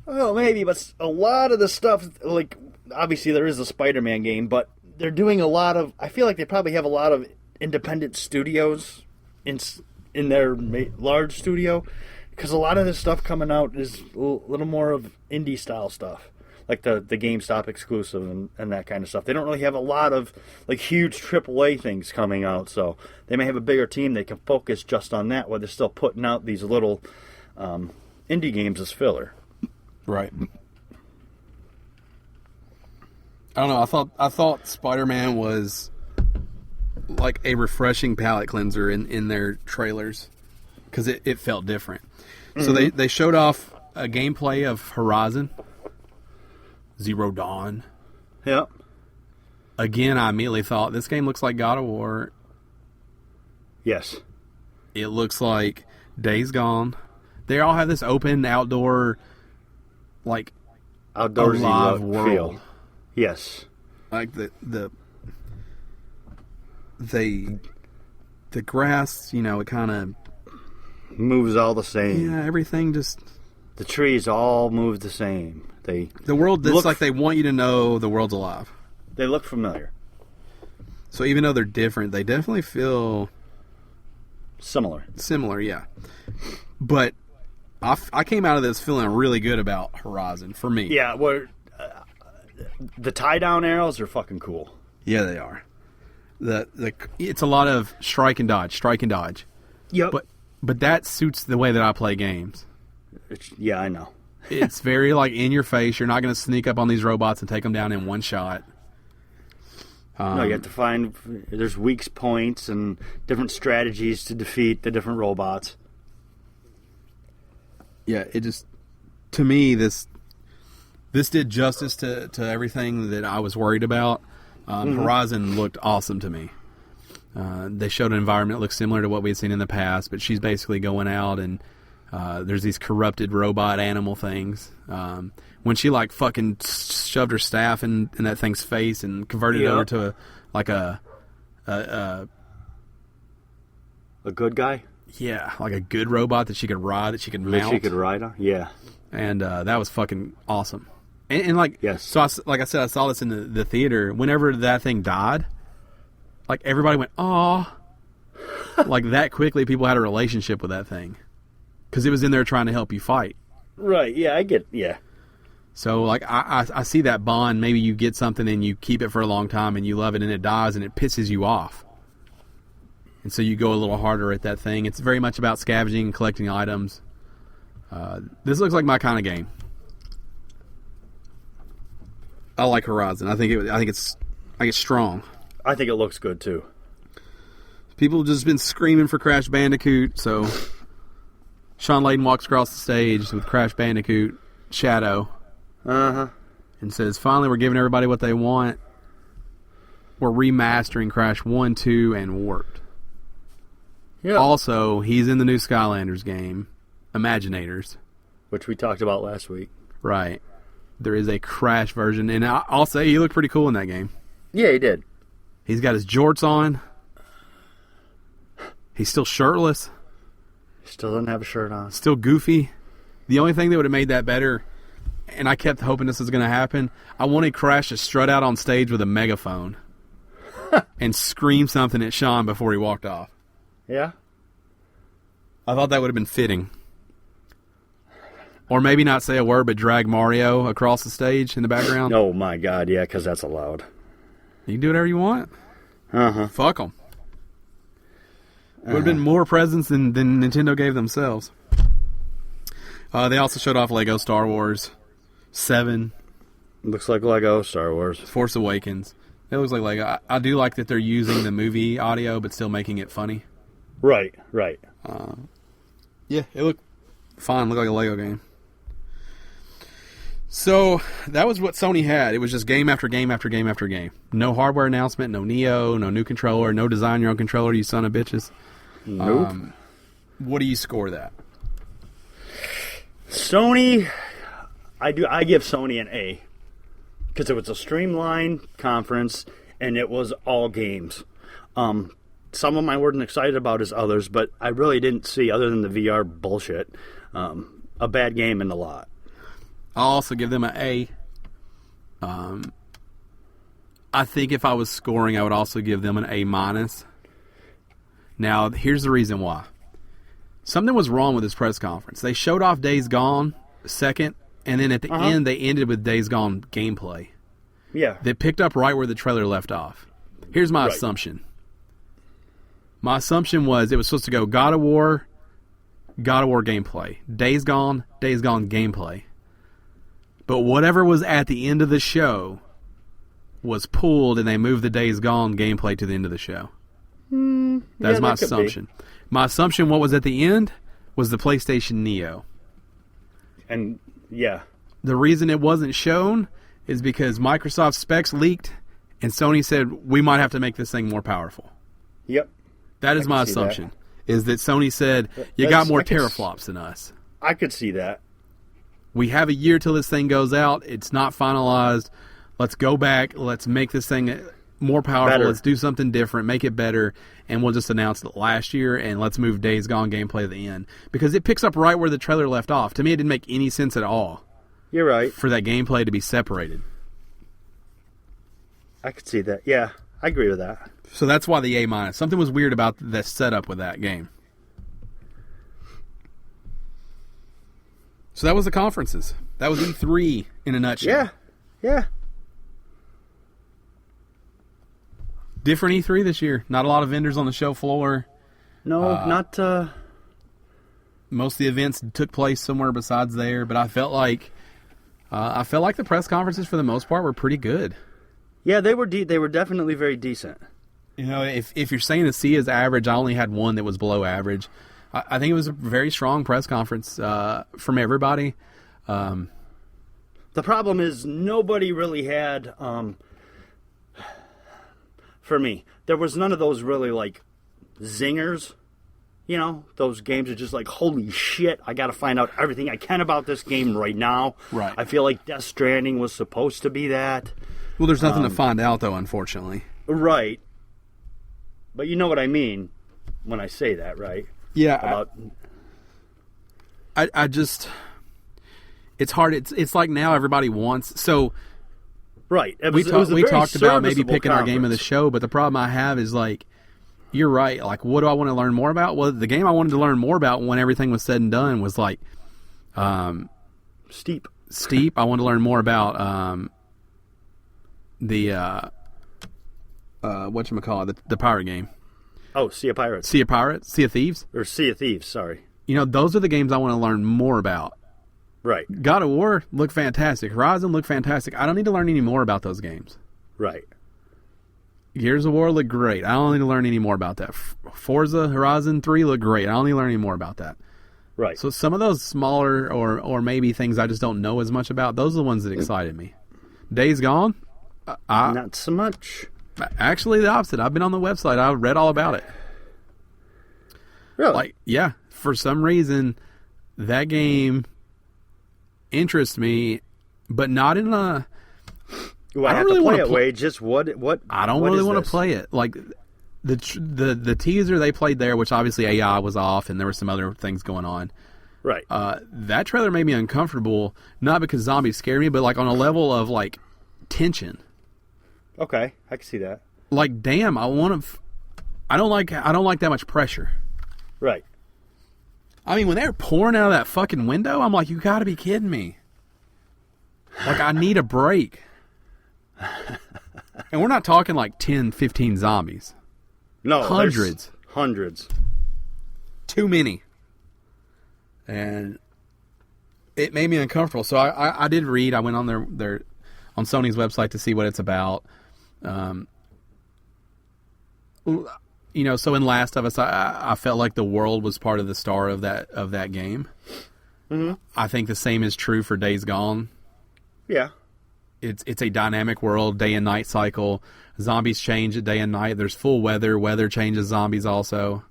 Well, maybe, but a lot of the stuff, like, obviously there is a Spider-Man game, but they're doing a lot of, I feel like they probably have a lot of independent studios in their large studio, because a lot of this stuff coming out is a little more of indie-style stuff, like the GameStop exclusive and that kind of stuff. They don't really have a lot of, like, huge AAA things coming out, so they may have a bigger team. They can focus just on that, while they're still putting out these little indie games as filler. Right. I don't know. I thought Spider-Man was like a refreshing palate cleanser in their trailers because it felt different. Mm-hmm. So they showed off a gameplay of Horizon Zero Dawn. Yep. Again, I immediately thought this game looks like God of War. Yes. It looks like Days Gone. They all have this open outdoor, like outdoorsy alive world. Feel. Yes. Like the grass, it kind of moves all the same. Yeah, everything just. The trees all move the same. The world. It's like they want you to know the world's alive. They look familiar. So even though they're different, they definitely feel similar. Similar, yeah. But I came out of this feeling really good about Horizon for me. Yeah, the tie-down arrows are fucking cool. Yeah, they are. It's a lot of strike and dodge. Yep. But that suits the way that I play games. Yeah, I know. It's very like in your face. You're not going to sneak up on these robots and take them down in one shot. No, you have to find. There's weak points and different strategies to defeat the different robots. Yeah, it just, to me, this did justice to everything that I was worried about. Horizon looked awesome to me. They showed an environment that looked similar to what we had seen in the past, but she's basically going out and there's these corrupted robot animal things. When she like fucking shoved her staff in that thing's face and converted it over to a good guy. Yeah, like a good robot that she could ride, that she could mount. That she could ride on? Yeah. And that was fucking awesome. And like, yes. So like I said, I saw this in the theater. Whenever that thing died, like everybody went, "Aw!" Like that quickly, people had a relationship with that thing because it was in there trying to help you fight. Right? Yeah, I get. Yeah. So like I see that bond. Maybe you get something and you keep it for a long time and you love it, and it dies and it pisses you off. And so you go a little harder at that thing. It's very much about scavenging and collecting items. This looks like my kind of game. I like Horizon. I think it's strong. I think it looks good too. People have just been screaming for Crash Bandicoot, so Sean Layden walks across the stage with Crash Bandicoot Shadow. And says, "Finally, we're giving everybody what they want. We're remastering Crash 1, 2, and Warped." Yeah. Also, he's in the new Skylanders game, Imaginators, which we talked about last week. Right. There is a Crash version, and I'll say he looked pretty cool in that game. Yeah, he did. He's got his jorts on. He's still shirtless. Still doesn't have a shirt on. Still goofy. The only thing that would have made that better, and I kept hoping this was going to happen, I wanted Crash to strut out on stage with a megaphone and scream something at Sean before he walked off. Yeah? I thought that would have been fitting. Or maybe not say a word, but drag Mario across the stage in the background. Oh, my God, yeah, because that's allowed. You can do whatever you want. Uh-huh. Fuck them. Would have been more presents than Nintendo gave themselves. They also showed off Lego Star Wars 7. Looks like Lego Star Wars. Force Awakens. It looks like Lego. I do like that they're using the movie audio, but still making it funny. Right. Yeah, it looked fine. Looked like a Lego game. So, that was what Sony had. It was just game after game after game after game. No hardware announcement, no Neo, no new controller, no design your own controller, you son of bitches. Nope. What do you score that? Sony, I give Sony an A. Because it was a streamlined conference, and it was all games. Some of them I wasn't excited about as others, but I really didn't see, other than the VR bullshit, a bad game in the lot. I'll also give them an A. I think if I was scoring, I would also give them an A-. Now, here's the reason why. Something was wrong with this press conference. They showed off Days Gone second, and then at the end, they ended with Days Gone gameplay. Yeah. They picked up right where the trailer left off. Here's my assumption. My assumption was it was supposed to go God of War gameplay. Days Gone gameplay. But whatever was at the end of the show was pulled, and they moved the Days Gone gameplay to the end of the show. That's my assumption. My assumption, what was at the end, was the PlayStation Neo. And, yeah. The reason it wasn't shown is because Microsoft specs leaked, and Sony said, we might have to make this thing more powerful. Yep. That is my assumption, is that Sony said, you got more teraflops than us. I could see that. We have a year till this thing goes out. It's not finalized. Let's go back. Let's make this thing more powerful. Better. Let's do something different. Make it better. And we'll just announce it last year, and let's move Days Gone gameplay to the end. Because it picks up right where the trailer left off. To me, it didn't make any sense at all. You're right. For that gameplay to be separated. I could see that. Yeah, I agree with that. So that's why the A-. Something was weird about the setup with that game. So that was the conferences. That was E3 in a nutshell. Yeah. Different E3 this year. Not a lot of vendors on the show floor. No, not... Most of the events took place somewhere besides there, but I felt like the press conferences for the most part were pretty good. Yeah, they were definitely very decent. You know, if you're saying the C is average, I only had one that was below average. I think it was a very strong press conference from everybody. The problem is nobody really had, for me, there was none of those really, like, zingers. You know, those games are just like, holy shit, I got to find out everything I can about this game right now. Right. I feel like Death Stranding was supposed to be that. Well, there's nothing to find out, though, unfortunately. Right. But you know what I mean when I say that, right? Yeah. I just... It's hard. It's like now everybody wants... So... Right. We talked about maybe picking our game of the show, but the problem I have is, like, you're right. Like, what do I want to learn more about? Well, the game I wanted to learn more about when everything was said and done was, like... Steep. I wanted to learn more about the whatchamacallit, the pirate game. Oh, Sea of Pirates. Sea of Pirates? Sea of Thieves? Or Sea of Thieves, sorry. You know, those are the games I want to learn more about. Right. God of War looked fantastic. Horizon looked fantastic. I don't need to learn any more about those games. Right. Gears of War looked great. I don't need to learn any more about that. Forza Horizon 3 looked great. I don't need to learn any more about that. Right. So some of those smaller or maybe things I just don't know as much about, those are the ones that excited me. Days Gone? Not so much. Actually, the opposite. I've been on the website. I read all about it. Really? Like, yeah. For some reason, that game interests me, but not in a... I don't really want to play it, Just what I don't really want to play it. Like, the teaser they played there, which obviously AI was off and there were some other things going on. Right. That trailer made me uncomfortable, not because zombies scare me, but like on a level of like tension. Okay, I can see that. Like, damn, I don't like that much pressure. Right. I mean, when they're pouring out of that fucking window, I'm like, you got to be kidding me. Like, I need a break. And we're not talking like 10, 15 zombies. No, hundreds. Hundreds. Too many. And it made me uncomfortable. So I did read. I went on their on Sony's website to see what it's about. You know, so in Last of Us, I felt like the world was part of the star of that game. Mm-hmm. I think the same is true for Days Gone. Yeah. It's a dynamic world, day and night cycle. Zombies change at day and night. There's full weather. Weather changes zombies also.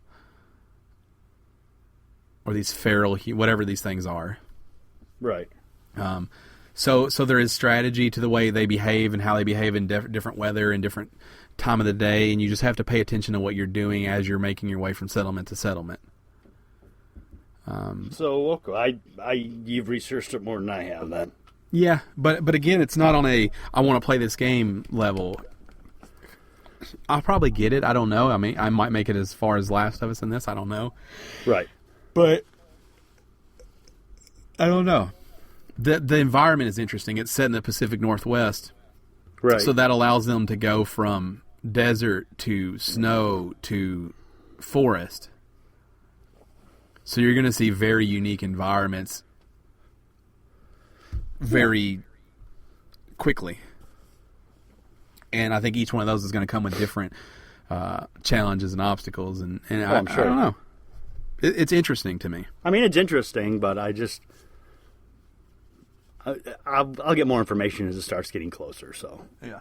Or these feral, whatever these things are. Right. So there is strategy to the way they behave and how they behave in different weather and different time of the day, and you just have to pay attention to what you're doing as you're making your way from settlement to settlement. So okay, you've researched it more than I have then. Yeah, but again, it's not on a I want to play this game level. I'll probably get it. I don't know. I mean, I might make it as far as Last of Us in this. I don't know. Right. But I don't know. The environment is interesting. It's set in the Pacific Northwest. Right. So that allows them to go from desert to snow to forest. So you're going to see very unique environments very quickly. And I think each one of those is going to come with different challenges and obstacles. And I'm sure. I don't know. It's interesting to me. I mean, it's interesting, but I'll get more information as it starts getting closer. So yeah.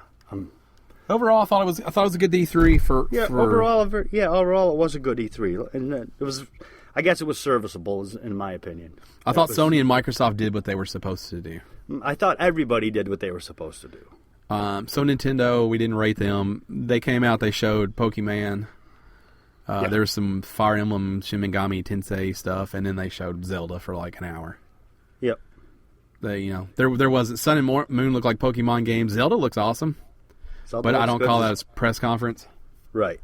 Overall, I thought it was a good E3 for overall it was a good E3, and it was. I guess it was serviceable, in my opinion. I thought Sony and Microsoft did what they were supposed to do. I thought everybody did what they were supposed to do. So Nintendo, we didn't rate them. They came out, they showed Pokemon. There was some Fire Emblem Shin Megami Tensei stuff, and then they showed Zelda for like an hour. Yep. There wasn't Sun and Moon look like Pokemon games. Zelda looks awesome, but I don't call that a press conference. Right.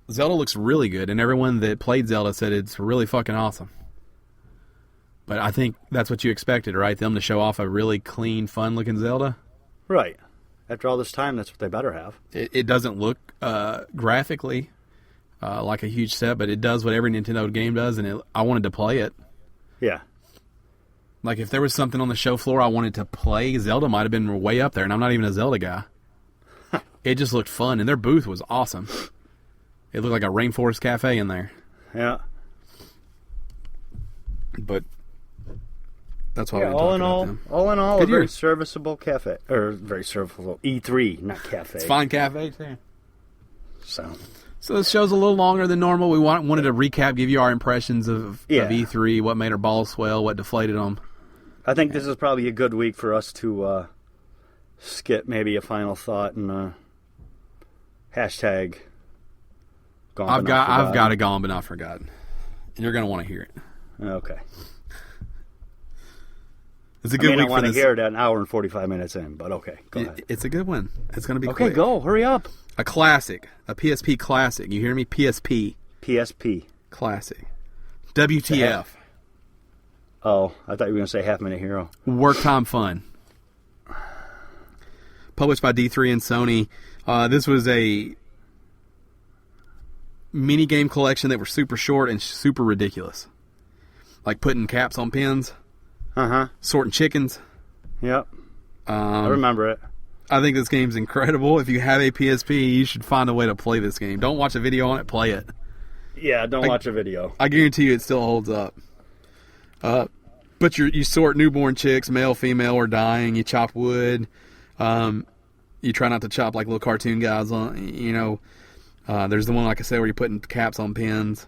Zelda looks really good, and everyone that played Zelda said it's really fucking awesome. But I think that's what you expected, right? Them to show off a really clean, fun-looking Zelda. Right. After all this time, that's what they better have. It doesn't look graphically like a huge step, but it does what every Nintendo game does, and I wanted to play it. Yeah. Like, if there was something on the show floor I wanted to play, Zelda might have been way up there, and I'm not even a Zelda guy. It just looked fun, and their booth was awesome. It looked like a rainforest cafe in there. Yeah. But that's why all in all, good a very year. serviceable cafe. Or very serviceable E3, not cafe. It's fine cafe, too. So this show's a little longer than normal. We wanted to recap, give you our impressions of E3, what made our balls swell, what deflated them. I think this is probably a good week for us to skip maybe a final thought and hashtag gone. I've got a gone but not forgotten. And you're going to want to hear it. Okay. It's a good week I want to hear it at an hour and 45 minutes in, but okay. Go ahead. It's a good one. It's going to be okay, quick. Go. Hurry up. A classic. A PSP classic. You hear me? PSP. PSP. Classic. WTF. Oh, I thought you were going to say Half Minute Hero. Work Time Fun. Published by D3 and Sony. This was a mini game collection that were super short and super ridiculous. Like putting caps on pins. Uh-huh. Sorting chickens. Yep. I remember it. I think this game's incredible. If you have a PSP, you should find a way to play this game. Don't watch a video on it, play it. Yeah, don't watch a video. I guarantee you it still holds up. But you sort newborn chicks, male, female, or dying. You chop wood. You try not to chop like little cartoon guys on, there's the one, like I said, where you're putting caps on pins.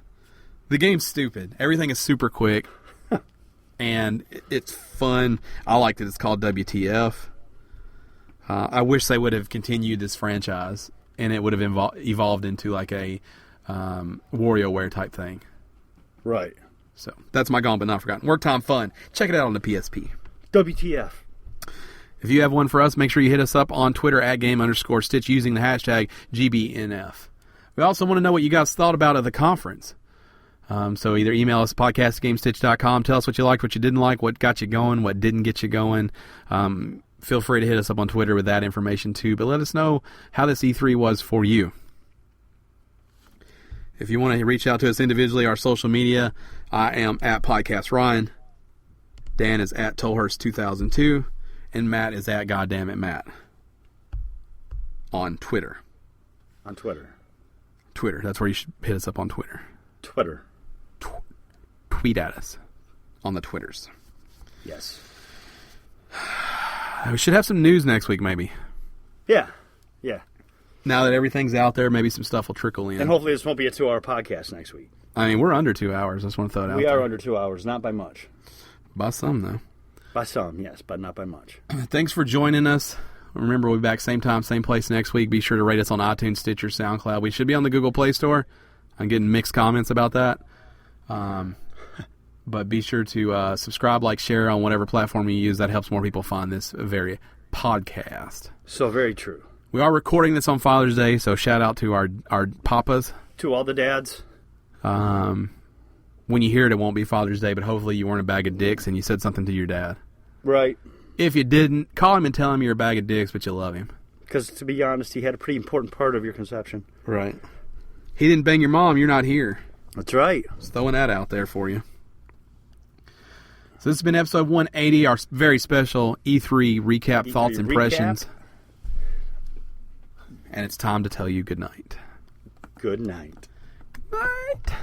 The game's stupid. Everything is super quick. And it's fun. I like that it's called WTF. I wish they would have continued this franchise, and it would have evolved into like a WarioWare type thing. Right. So that's my Gone But Not Forgotten. Work Time Fun. Check it out on the PSP. WTF. If you have one for us, make sure you hit us up on Twitter at @game_stitch using the hashtag GBNF. We also want to know what you guys thought about of the conference. So either email us podcast@gamestitch.com. Tell us what you liked, what you didn't like, what got you going, what didn't get you going. Feel free to hit us up on Twitter with that information too. But let us know how this E3 was for you. If you want to reach out to us individually, our social media, I am at Podcast Ryan. Dan is at Tolhurst2002. And Matt is at GoddammItMatt. On Twitter. On Twitter. Twitter. That's where you should hit us up on Twitter. Twitter. Tweet at us on the Twitters. Yes. We should have some news next week, maybe. Yeah. Now that everything's out there, maybe some stuff will trickle in. And hopefully this won't be a 2-hour podcast next week. I mean, we're under 2 hours. I just want to throw it out there. We are under 2 hours, not by much. By some, though. By some, yes, but not by much. Thanks for joining us. Remember, we'll be back same time, same place next week. Be sure to rate us on iTunes, Stitcher, SoundCloud. We should be on the Google Play Store. I'm getting mixed comments about that. But be sure to subscribe, like, share on whatever platform you use. That helps more people find this very podcast. So very true. We are recording this on Father's Day, so shout out to our papas. To all the dads. When you hear it, it won't be Father's Day, but hopefully you weren't a bag of dicks and you said something to your dad. Right. If you didn't, call him and tell him you're a bag of dicks, but you love him. Because, to be honest, he had a pretty important part of your conception. Right. He didn't bang your mom, you're not here. That's right. Just throwing that out there for you. So this has been episode 180, our very special E3 recap, thoughts, impressions. And it's time to tell you good night. Good night. Good night.